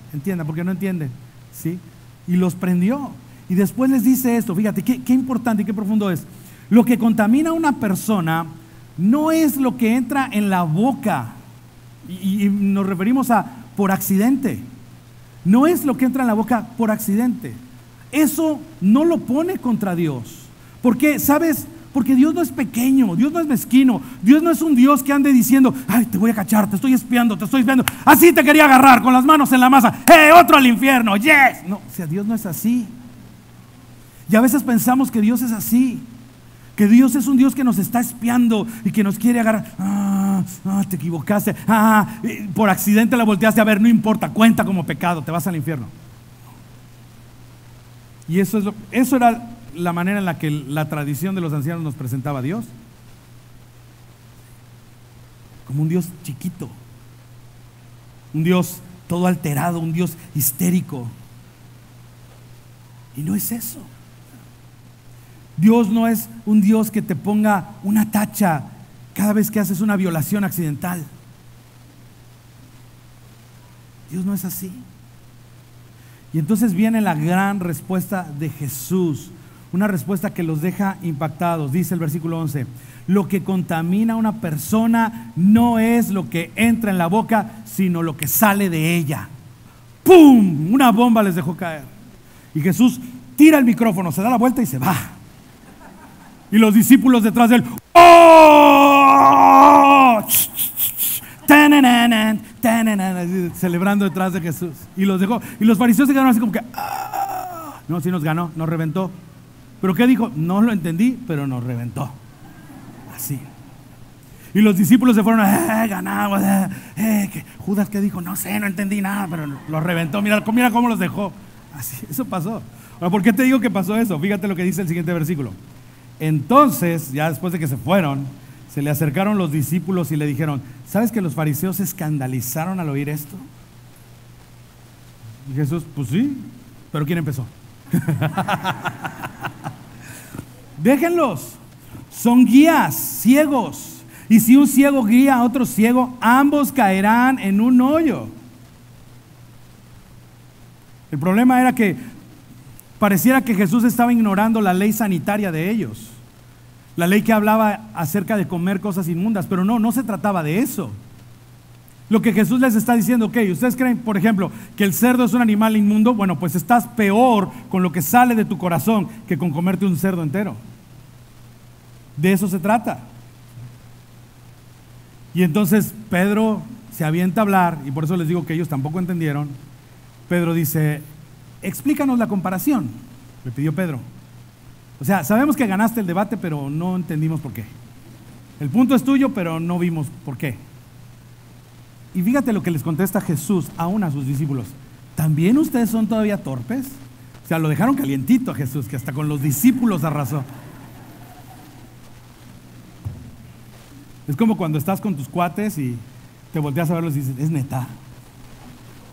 porque no entienden, ¿sí? Y los prendió. Y después les dice esto, fíjate, qué importante y qué profundo es. Lo que contamina a una persona no es lo que entra en la boca, y nos referimos a por accidente. No es lo que entra en la boca por accidente. Eso no lo pone contra Dios. Porque, ¿sabes? Porque Dios no es pequeño, Dios no es mezquino, Dios no es un Dios que ande diciendo, ay, te voy a cachar, te estoy espiando, así te quería agarrar con las manos en la masa, otro al infierno, yes. No, o sea, Dios no es así. Y a veces pensamos que Dios es así, que Dios es un Dios que nos está espiando y que nos quiere agarrar. Te equivocaste, por accidente la volteaste a ver, no importa, cuenta como pecado, te vas al infierno. Y eso era la manera en la que la tradición de los ancianos nos presentaba a Dios, como un Dios chiquito, un Dios todo alterado, un Dios histérico. Y no es eso. Dios no es un Dios que te ponga una tacha cada vez que haces una violación accidental. Dios no es así. Y entonces viene la gran respuesta de Jesús, una respuesta que los deja impactados. Dice el versículo 11: lo que contamina a una persona no es lo que entra en la boca, sino lo que sale de ella. ¡Pum! Una bomba les dejó caer. Y Jesús tira el micrófono, se da la vuelta y se va. Y los discípulos detrás de él, ¡oh! Celebrando detrás de Jesús. Y los dejó. Y los fariseos se quedaron así como que, no, sí nos ganó, nos reventó. ¿Pero qué dijo? No lo entendí, pero nos reventó. Así. Y los discípulos se fueron, ganamos. Judas, ¿qué dijo? No sé, no entendí nada, pero los reventó. Mira cómo los dejó. Así, eso pasó. Ahora, ¿por qué te digo que pasó eso? Fíjate lo que dice el siguiente versículo. Entonces, ya después de que se fueron, se le acercaron los discípulos y le dijeron, ¿sabes que los fariseos se escandalizaron al oír esto? Y Jesús, pues sí, pero ¿quién empezó? Déjenlos, son guías, ciegos. Y si un ciego guía a otro ciego, ambos caerán en un hoyo. El problema era que pareciera que Jesús estaba ignorando la ley sanitaria de ellos, la ley que hablaba acerca de comer cosas inmundas, pero no se trataba de eso. Lo que Jesús les está diciendo, ok, ¿ustedes creen, por ejemplo, que el cerdo es un animal inmundo? Bueno, pues estás peor con lo que sale de tu corazón que con comerte un cerdo entero. De eso se trata. Y entonces Pedro se avienta a hablar, y por eso les digo que ellos tampoco entendieron. Pedro dice, explícanos la comparación, le pidió Pedro. O sea, sabemos que ganaste el debate, pero no entendimos por qué. El punto es tuyo, pero no vimos por qué. Y fíjate lo que les contesta Jesús aún a sus discípulos. ¿También ustedes son todavía torpes? O sea, lo dejaron calientito a Jesús, que hasta con los discípulos arrasó. Es como cuando estás con tus cuates y te volteas a verlos y dices, es neta.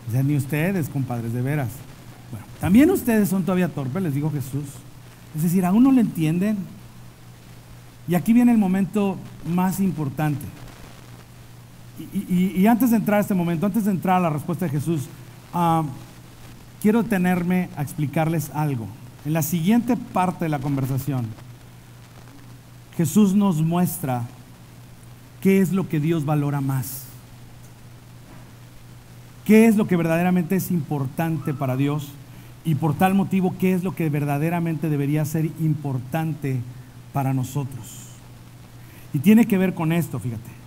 O sea, ni ustedes, compadres, de veras. Bueno, ¿también ustedes son todavía torpes? Les dijo Jesús. Es decir, ¿aún no lo entienden? Y aquí viene el momento más importante. Y antes de entrar a este momento, antes de entrar a la respuesta de Jesús, quiero detenerme a explicarles algo. En la siguiente parte de la conversación, Jesús nos muestra qué es lo que Dios valora más. ¿Qué es lo que verdaderamente es importante para Dios? Y por tal motivo, ¿qué es lo que verdaderamente debería ser importante para nosotros? Y tiene que ver con esto, fíjate.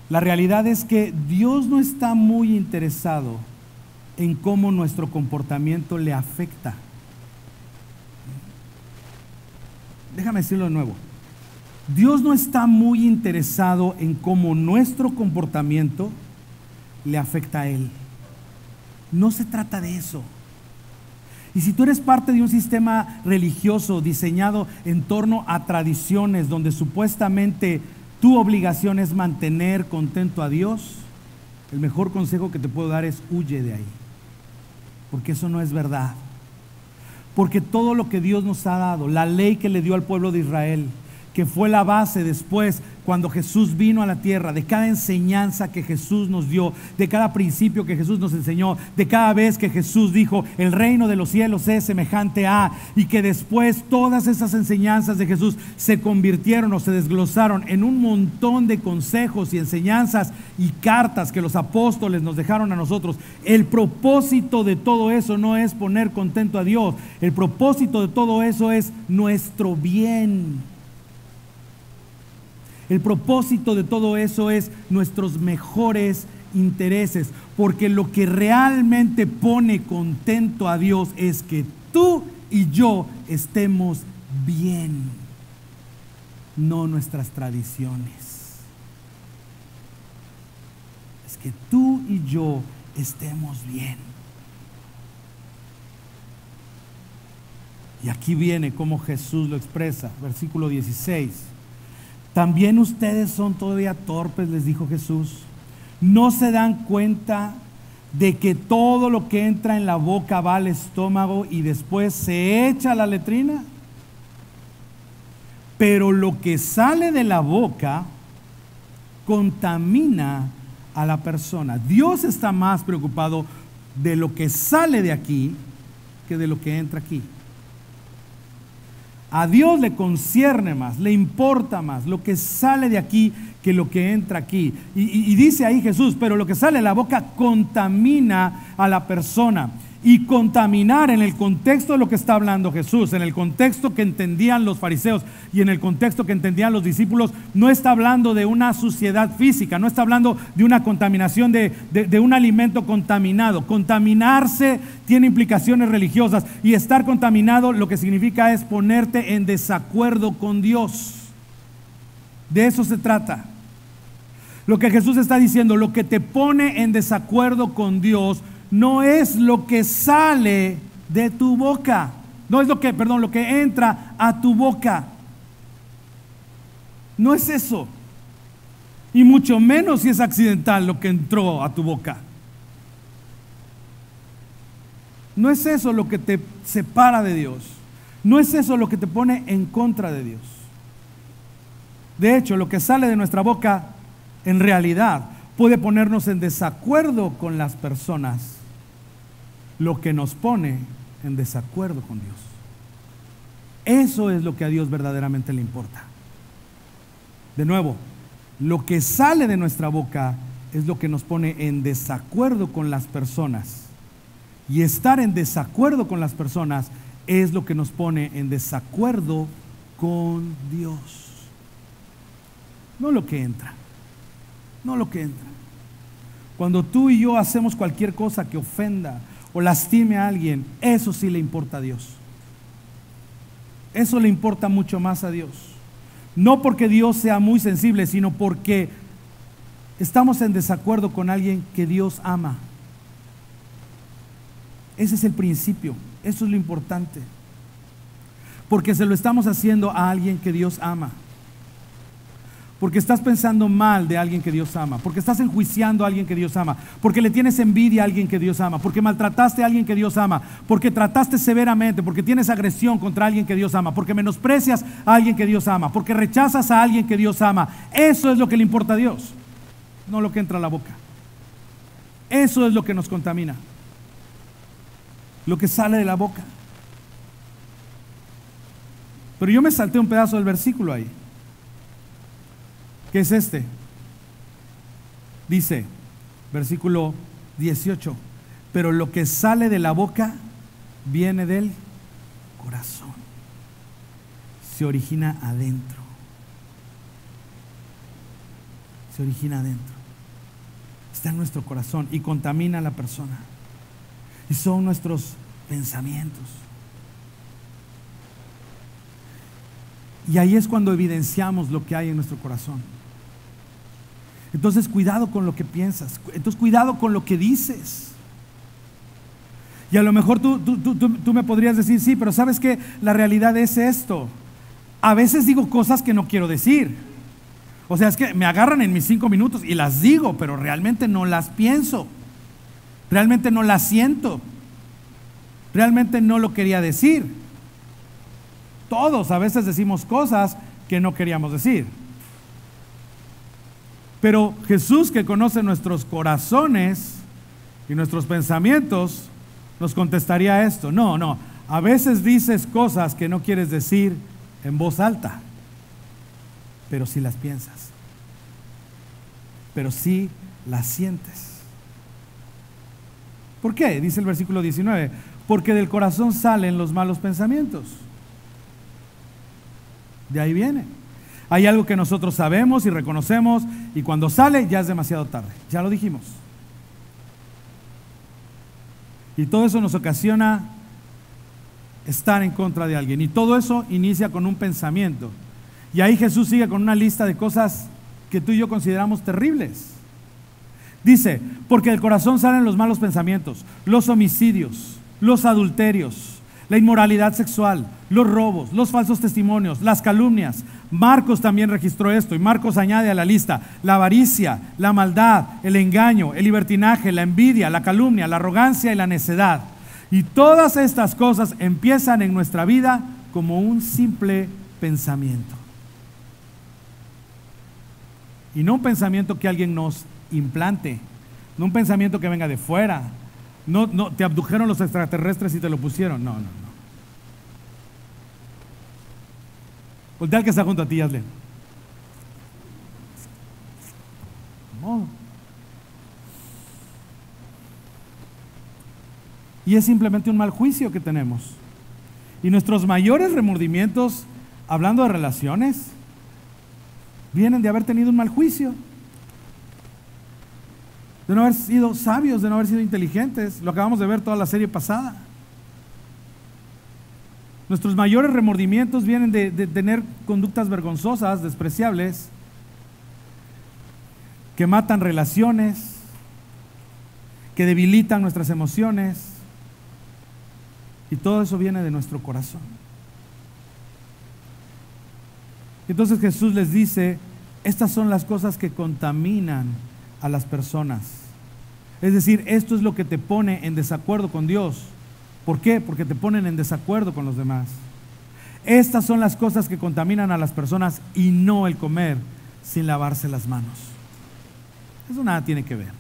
La realidad es que Dios no está muy interesado en cómo nuestro comportamiento le afecta. Déjame decirlo de nuevo. Dios no está muy interesado en cómo nuestro comportamiento le afecta a Él. No se trata de eso. Y si tú eres parte de un sistema religioso diseñado en torno a tradiciones donde supuestamente tu obligación es mantener contento a Dios, el mejor consejo que te puedo dar es huye de ahí. Porque eso no es verdad. Porque todo lo que Dios nos ha dado, la ley que le dio al pueblo de Israel, que fue la base después cuando Jesús vino a la tierra, de cada enseñanza que Jesús nos dio, de cada principio que Jesús nos enseñó, de cada vez que Jesús dijo, el reino de los cielos es semejante a, y que después todas esas enseñanzas de Jesús se convirtieron o se desglosaron en un montón de consejos y enseñanzas y cartas que los apóstoles nos dejaron a nosotros. El propósito de todo eso no es poner contento a Dios, el propósito de todo eso es nuestro bien. El propósito de todo eso es nuestros mejores intereses, porque lo que realmente pone contento a Dios es que tú y yo estemos bien, no nuestras tradiciones. Es que tú y yo estemos bien. Y aquí viene cómo Jesús lo expresa, versículo 16. También ustedes son todavía torpes, les dijo Jesús. ¿No se dan cuenta de que todo lo que entra en la boca va al estómago y después se echa a la letrina? Pero lo que sale de la boca contamina a la persona. Dios está más preocupado de lo que sale de aquí que de lo que entra aquí. A Dios le concierne más, le importa más lo que sale de aquí que lo que entra aquí. Y dice ahí Jesús, pero lo que sale de la boca contamina a la persona. Y contaminar en el contexto de lo que está hablando Jesús, en el contexto que entendían los fariseos y en el contexto que entendían los discípulos, no está hablando de una suciedad física, no está hablando de una contaminación de un alimento contaminado. Contaminarse tiene implicaciones religiosas y estar contaminado lo que significa es ponerte en desacuerdo con Dios. De eso se trata. Lo que Jesús está diciendo, lo que te pone en desacuerdo con Dios no es lo que sale de tu boca, no es lo que entra a tu boca. No es eso. Y mucho menos si es accidental lo que entró a tu boca. No es eso lo que te separa de Dios. No es eso lo que te pone en contra de Dios. De hecho, lo que sale de nuestra boca en realidad puede ponernos en desacuerdo con las personas, lo que nos pone en desacuerdo con Dios. Eso es lo que a Dios verdaderamente le importa. De nuevo, lo que sale de nuestra boca es lo que nos pone en desacuerdo con las personas. Y estar en desacuerdo con las personas es lo que nos pone en desacuerdo con Dios. No lo que entra. No lo que entra. Cuando tú y yo hacemos cualquier cosa que ofenda o lastime a alguien, eso sí le importa a Dios. Eso le importa mucho más a Dios. No porque Dios sea muy sensible, sino porque estamos en desacuerdo con alguien que Dios ama. Ese es el principio, eso es lo importante. Porque se lo estamos haciendo a alguien que Dios ama. Porque estás pensando mal de alguien que Dios ama, porque estás enjuiciando a alguien que Dios ama, porque le tienes envidia a alguien que Dios ama, porque maltrataste a alguien que Dios ama, porque trataste severamente, porque tienes agresión contra alguien que Dios ama, porque menosprecias a alguien que Dios ama, porque rechazas a alguien que Dios ama. Eso es lo que le importa a Dios, no lo que entra a la boca. Eso es lo que nos contamina, lo que sale de la boca. Pero yo me salté un pedazo del versículo ahí. ¿Qué es este? Dice, versículo 18, pero lo que sale de la boca viene del corazón, se origina adentro, se origina adentro, está en nuestro corazón y contamina a la persona, y son nuestros pensamientos. Y ahí es cuando evidenciamos lo que hay en nuestro corazón. Entonces cuidado con lo que piensas, entonces cuidado con lo que dices. Y a lo mejor tú me podrías decir, sí, pero ¿sabes qué? La realidad es esto. A veces digo cosas que no quiero decir. O sea, es que me agarran en mis 5 minutos y las digo, pero realmente no las pienso. Realmente no las siento. Realmente no lo quería decir. Todos a veces decimos cosas que no queríamos decir. Pero Jesús, que conoce nuestros corazones y nuestros pensamientos, nos contestaría esto. No, a veces dices cosas que no quieres decir en voz alta, pero sí las piensas, pero sí las sientes. ¿Por qué? Dice el versículo 19, porque del corazón salen los malos pensamientos. De ahí viene. Hay algo que nosotros sabemos y reconocemos y cuando sale ya es demasiado tarde. Ya lo dijimos. Y todo eso nos ocasiona estar en contra de alguien. Y todo eso inicia con un pensamiento. Y ahí Jesús sigue con una lista de cosas que tú y yo consideramos terribles. Dice, porque del corazón salen los malos pensamientos, los homicidios, los adulterios, la inmoralidad sexual, los robos, los falsos testimonios, las calumnias. Marcos también registró esto y Marcos añade a la lista la avaricia, la maldad, el engaño, el libertinaje, la envidia, la calumnia, la arrogancia y la necedad. Y todas estas cosas empiezan en nuestra vida como un simple pensamiento. Y no un pensamiento que alguien nos implante, no un pensamiento que venga de fuera. No, te abdujeron los extraterrestres y te lo pusieron. No. Voltea al que está junto a ti y hazle. No. Y es simplemente un mal juicio que tenemos. Y nuestros mayores remordimientos, hablando de relaciones, vienen de haber tenido un mal juicio. De no haber sido sabios, de no haber sido inteligentes. Lo acabamos de ver toda la serie pasada. Nuestros mayores remordimientos vienen de tener conductas vergonzosas, despreciables, que matan relaciones, que debilitan nuestras emociones. Y todo eso viene de nuestro corazón. Entonces Jesús les dice, estas son las cosas que contaminan a las personas. Es decir, esto es lo que te pone en desacuerdo con Dios. ¿Por qué? Porque te ponen en desacuerdo con los demás. Estas son las cosas que contaminan a las personas y no el comer sin lavarse las manos. Eso nada tiene que ver.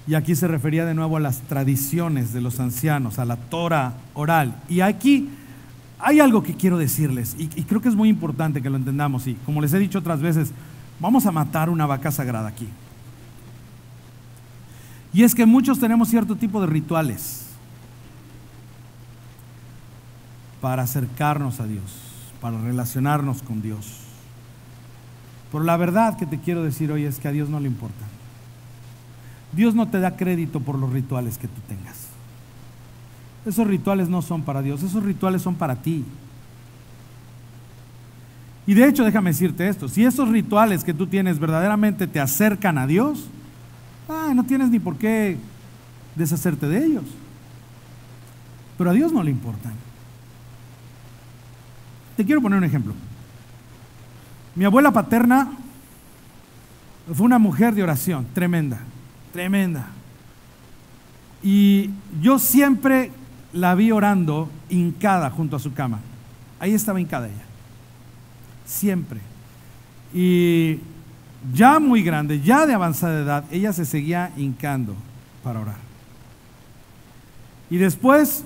Y aquí se refería de nuevo a las tradiciones de los ancianos, a la Torah oral. Y aquí hay algo que quiero decirles, y creo que es muy importante que lo entendamos. Y como les he dicho otras veces, vamos a matar una vaca sagrada aquí. Y es que muchos tenemos cierto tipo de rituales para acercarnos a Dios, para relacionarnos con Dios. Pero la verdad que te quiero decir hoy es que a Dios no le importa. Dios no te da crédito por los rituales que tú tengas. Esos rituales no son para Dios, esos rituales son para ti. Y de hecho, déjame decirte esto, si esos rituales que tú tienes verdaderamente te acercan a Dios, no tienes ni por qué deshacerte de ellos. Pero a Dios no le importan. Te quiero poner un ejemplo. Mi abuela paterna fue una mujer de oración, tremenda. Y yo siempre la vi orando hincada junto a su cama. Ahí estaba hincada ella. Siempre. Y ya muy grande, ya de avanzada edad, ella se seguía hincando para orar. Y después,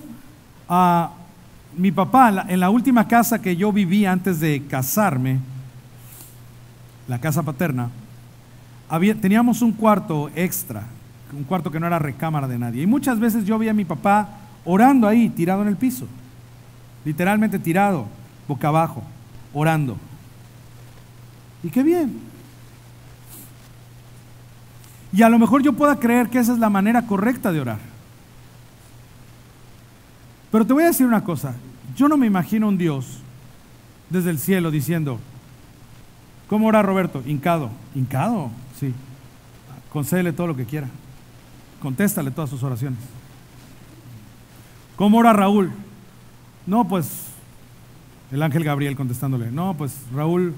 mi papá, en la última casa que yo viví antes de casarme, la casa paterna, teníamos un cuarto extra, un cuarto que no era recámara de nadie. Y muchas veces yo veía a mi papá orando ahí, tirado en el piso, literalmente tirado, boca abajo, orando. Y qué bien. Y a lo mejor yo pueda creer que esa es la manera correcta de orar. Pero te voy a decir una cosa, yo no me imagino un Dios desde el cielo diciendo, ¿cómo ora Roberto? Hincado, sí. Concédele todo lo que quiera. Contéstale todas sus oraciones. ¿Cómo ora Raúl? No, pues, el ángel Gabriel contestándole. No, pues, Raúl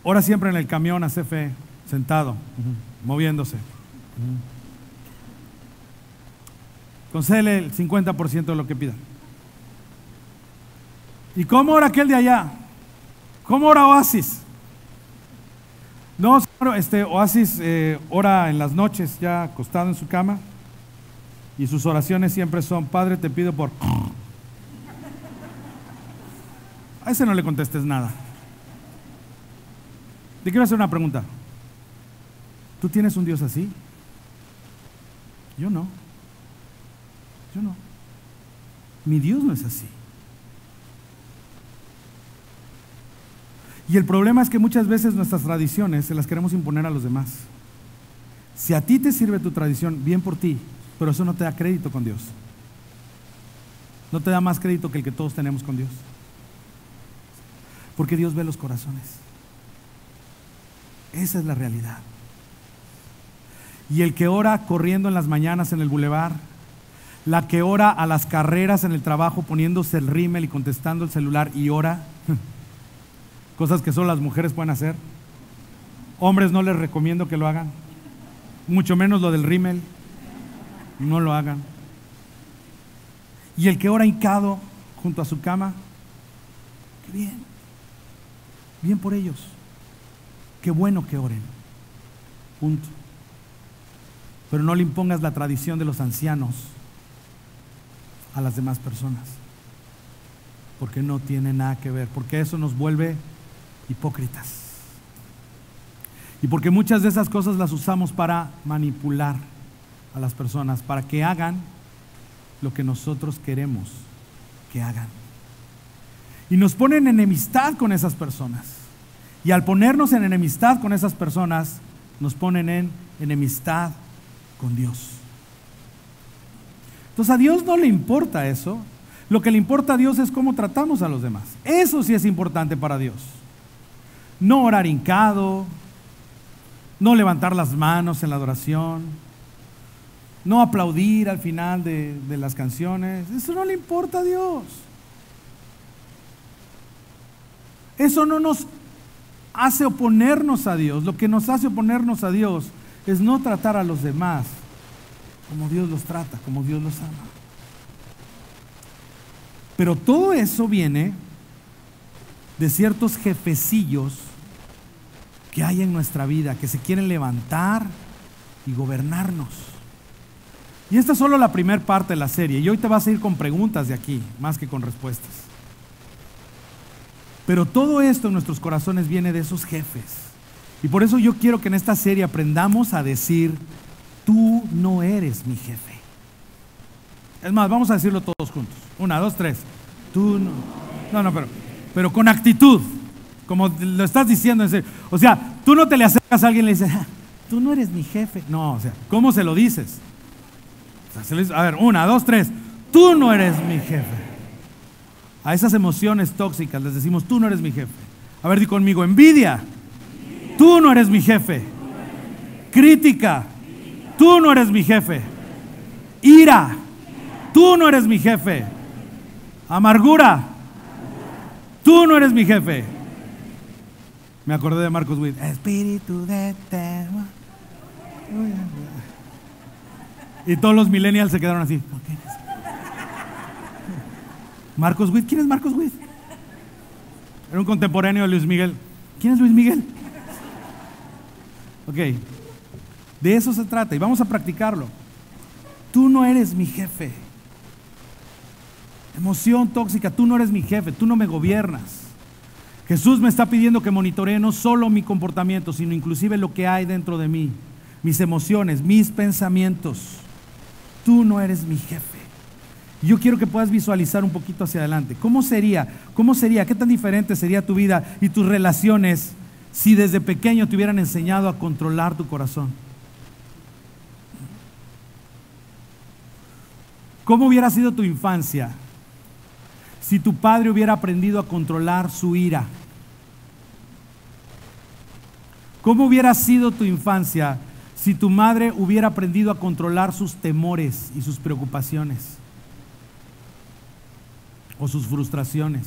ora siempre en el camión a CFE, sentado, moviéndose. Concédele el 50% de lo que pida. ¿Y cómo ora aquel de allá? ¿Cómo ora Oasis? No, Oasis ora en las noches ya acostado en su cama y sus oraciones siempre son, Padre, te pido por... A ese no le contestes nada. Te quiero hacer una pregunta. ¿Tú tienes un Dios así? Yo no. Mi Dios no es así. Y el problema es que muchas veces nuestras tradiciones se las queremos imponer a los demás. Si a ti te sirve tu tradición, bien por ti, pero eso no te da crédito con Dios. No te da más crédito que el que todos tenemos con Dios. Porque Dios ve los corazones. Esa es la realidad. Y el que ora corriendo en las mañanas en el bulevar, la que ora a las carreras en el trabajo poniéndose el rímel y contestando el celular y ora, cosas que solo las mujeres pueden hacer. Hombres no les recomiendo que lo hagan, mucho menos lo del rímel, no lo hagan. Y el que ora hincado junto a su cama, qué bien, bien por ellos, qué bueno que oren, punto. Pero no le impongas la tradición de los ancianos a las demás personas, porque no tiene nada que ver, porque eso nos vuelve hipócritas. Y porque muchas de esas cosas las usamos para manipular a las personas, para que hagan lo que nosotros queremos que hagan. Y nos ponen en enemistad con esas personas. Y al ponernos en enemistad con esas personas, nos ponen en enemistad con Dios. Entonces a Dios no le importa eso. Lo que le importa a Dios es cómo tratamos a los demás. Eso sí es importante para Dios. No orar hincado, no levantar las manos en la adoración, no aplaudir al final de las canciones. Eso no le importa a Dios. Eso no nos hace oponernos a Dios. Lo que nos hace oponernos a Dios es no tratar a los demás como Dios los trata, como Dios los ama. Pero todo eso viene de ciertos jefecillos que hay en nuestra vida, que se quieren levantar y gobernarnos. Y esta es solo la primera parte de la serie, y hoy te vas a ir con preguntas de aquí, más que con respuestas. Pero todo esto en nuestros corazones viene de esos jefes. Y por eso yo quiero que en esta serie aprendamos a decir: tú no eres mi jefe. Es más, vamos a decirlo todos juntos. 1, 2, 3. Tú no. Pero con actitud, como lo estás diciendo en serio. O sea, tú no te le acercas a alguien y le dices: tú no eres mi jefe. No, o sea, ¿cómo se lo dices? O sea, a ver, 1, 2, 3. Tú no eres mi jefe. A esas emociones tóxicas les decimos: tú no eres mi jefe. A ver, di conmigo: envidia. Tú no eres mi jefe. Crítica. Tú no eres mi jefe. Ira. Tú no eres mi jefe. Amargura. Tú no eres mi jefe. Me acordé de Marcos Witt. Espíritu de tema. Y todos los millennials se quedaron así. Marcos Witt, ¿quién es Marcos Witt? Era un contemporáneo de Luis Miguel. ¿Quién es Luis Miguel? Ok, de eso se trata y vamos a practicarlo. Tú no eres mi jefe. Emoción tóxica: tú no eres mi jefe, tú no me gobiernas. Jesús me está pidiendo que monitoree no solo mi comportamiento, sino inclusive lo que hay dentro de mí, mis emociones, mis pensamientos. Tú no eres mi jefe. Yo quiero que puedas visualizar un poquito hacia adelante. ¿Cómo sería? ¿Qué tan diferente sería tu vida y tus relaciones si desde pequeño te hubieran enseñado a controlar tu corazón? ¿Cómo hubiera sido tu infancia si tu padre hubiera aprendido a controlar su ira? ¿Cómo hubiera sido tu infancia si tu madre hubiera aprendido a controlar sus temores y sus preocupaciones? O sus frustraciones.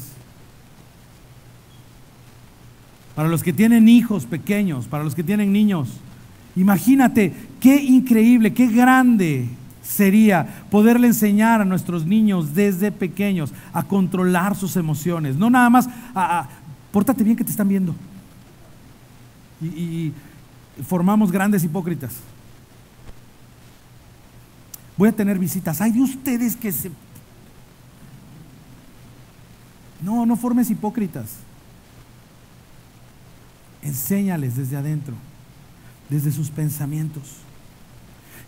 Para los que tienen hijos pequeños, para los que tienen niños, imagínate qué increíble, qué grande sería poderle enseñar a nuestros niños desde pequeños a controlar sus emociones. No nada más pórtate bien que te están viendo. Y formamos grandes hipócritas. Voy a tener visitas. Hay de ustedes que se... No formes hipócritas. Enséñales desde adentro, desde sus pensamientos.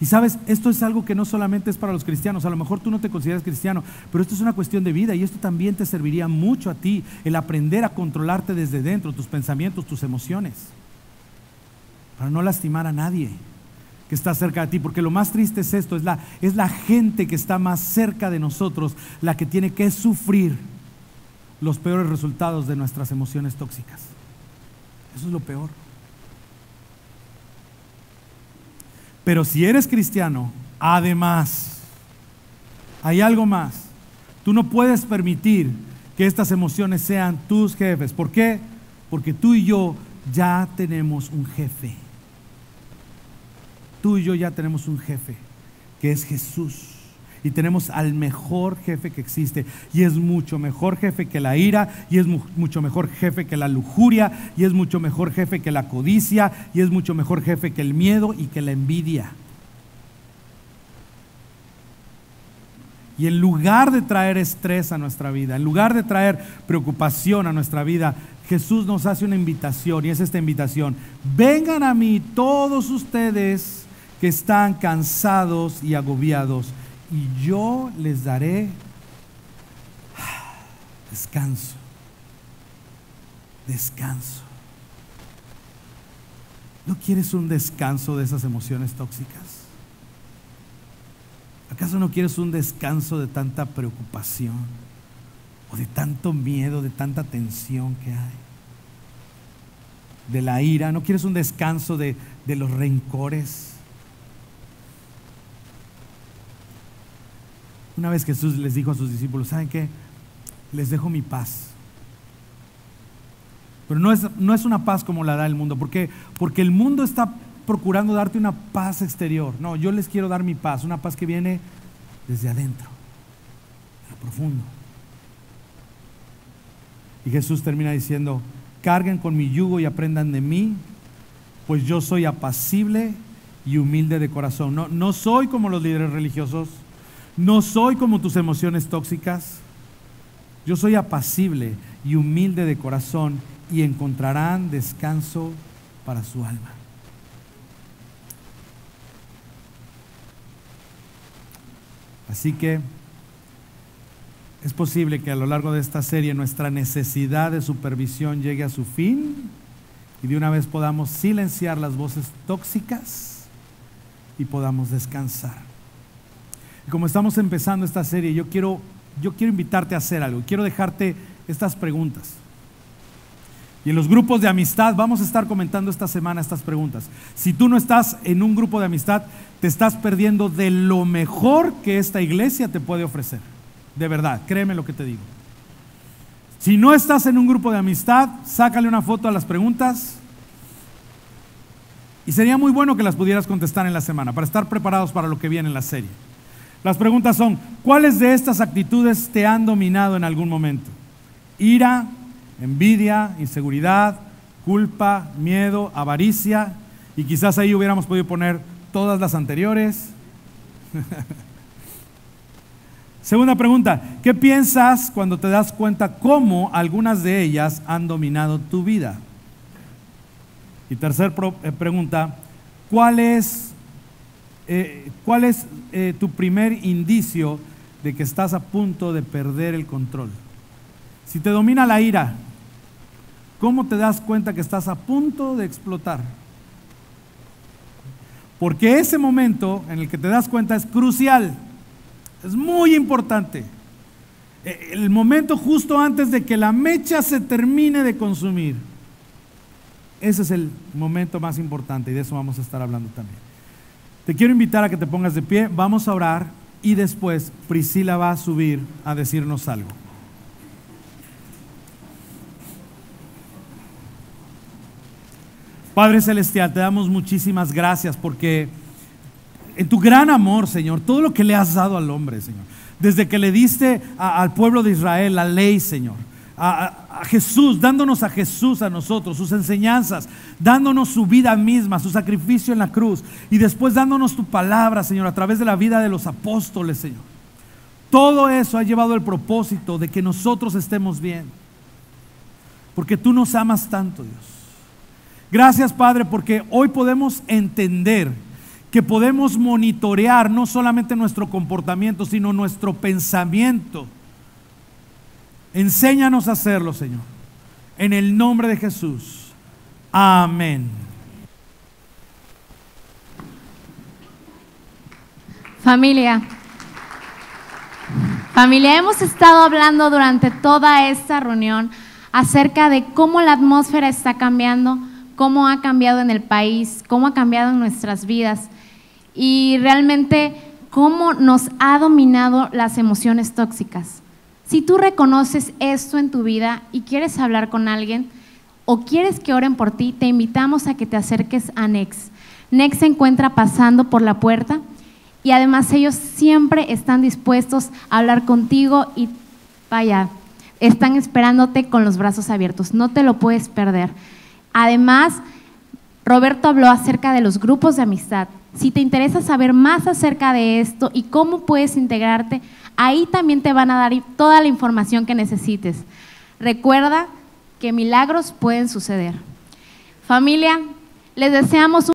Y sabes, esto es algo que no solamente es para los cristianos, a lo mejor tú no te consideras cristiano, pero esto es una cuestión de vida y esto también te serviría mucho a ti, el aprender a controlarte desde dentro, tus pensamientos, tus emociones, para no lastimar a nadie que está cerca de ti, porque lo más triste es esto, es la gente que está más cerca de nosotros la que tiene que sufrir los peores resultados de nuestras emociones tóxicas. Eso es lo peor. Pero si eres cristiano, además, hay algo más. Tú no puedes permitir que estas emociones sean tus jefes. ¿Por qué? Porque tú y yo ya tenemos un jefe. Tú y yo ya tenemos un jefe, que es Jesús. Y tenemos al mejor jefe que existe. Y es mucho mejor jefe que la ira, y es mucho mejor jefe que la lujuria, y es mucho mejor jefe que la codicia, y es mucho mejor jefe que el miedo y que la envidia. Y en lugar de traer estrés a nuestra vida, en lugar de traer preocupación a nuestra vida, Jesús nos hace una invitación, y es esta invitación: vengan a mí todos ustedes que están cansados y agobiados, y yo les daré descanso. Descanso. ¿No quieres un descanso de esas emociones tóxicas? ¿Acaso no quieres un descanso de tanta preocupación o de tanto miedo, de tanta tensión que hay? De la ira. ¿No quieres un descanso de los rencores? Una vez Jesús les dijo a sus discípulos: ¿saben qué? Les dejo mi paz. Pero no es una paz como la da el mundo. ¿Por qué? Porque el mundo está procurando darte una paz exterior. No, yo les quiero dar mi paz, una paz que viene desde adentro, de lo profundo. Y Jesús termina diciendo: carguen con mi yugo y aprendan de mí, pues yo soy apacible y humilde de corazón. No soy como los líderes religiosos. No soy como tus emociones tóxicas. Yo soy apacible y humilde de corazón, y encontrarán descanso para su alma. Así que es posible que a lo largo de esta serie nuestra necesidad de supervisión llegue a su fin y de una vez podamos silenciar las voces tóxicas y podamos descansar. Y como estamos empezando esta serie, yo quiero invitarte a hacer algo. Quiero dejarte estas preguntas. Y en los grupos de amistad vamos a estar comentando esta semana estas preguntas. Si tú no estás en un grupo de amistad, te estás perdiendo de lo mejor que esta iglesia te puede ofrecer. De verdad, créeme lo que te digo. Si no estás en un grupo de amistad, sácale una foto a las preguntas. Y sería muy bueno que las pudieras contestar en la semana, para estar preparados para lo que viene en la serie. Las preguntas son: ¿cuáles de estas actitudes te han dominado en algún momento? Ira, envidia, inseguridad, culpa, miedo, avaricia. Y quizás ahí hubiéramos podido poner todas las anteriores. Segunda pregunta: ¿qué piensas cuando te das cuenta cómo algunas de ellas han dominado tu vida? Y tercera pregunta: ¿cuál es tu primer indicio de que estás a punto de perder el control? Si te domina la ira, ¿cómo te das cuenta que estás a punto de explotar? Porque ese momento en el que te das cuenta es crucial, es muy importante. El momento justo antes de que la mecha se termine de consumir. Ese es el momento más importante y de eso vamos a estar hablando también. Te quiero invitar a que te pongas de pie, vamos a orar y después Priscila va a subir a decirnos algo. Padre Celestial, te damos muchísimas gracias porque en tu gran amor, Señor, todo lo que le has dado al hombre, Señor, desde que le diste al pueblo de Israel la ley, Señor, a Jesús, dándonos a Jesús a nosotros, sus enseñanzas, dándonos su vida misma, su sacrificio en la cruz, y después dándonos tu palabra, Señor, a través de la vida de los apóstoles, Señor. Todo eso ha llevado el propósito de que nosotros estemos bien, porque tú nos amas tanto, Dios. Gracias, Padre, porque hoy podemos entender que podemos monitorear no solamente nuestro comportamiento, sino nuestro pensamiento. Enséñanos a hacerlo, Señor. En el nombre de Jesús. Amén. Familia, hemos estado hablando durante toda esta reunión acerca de cómo la atmósfera está cambiando, cómo ha cambiado en el país, cómo ha cambiado en nuestras vidas y realmente cómo nos ha dominado las emociones tóxicas. Si tú reconoces esto en tu vida y quieres hablar con alguien o quieres que oren por ti, te invitamos a que te acerques a Next. Next se encuentra pasando por la puerta y además ellos siempre están dispuestos a hablar contigo y vaya, están esperándote con los brazos abiertos, no te lo puedes perder. Además, Roberto habló acerca de los grupos de amistad. Si te interesa saber más acerca de esto y cómo puedes integrarte, ahí también te van a dar toda la información que necesites. Recuerda que milagros pueden suceder. Familia, les deseamos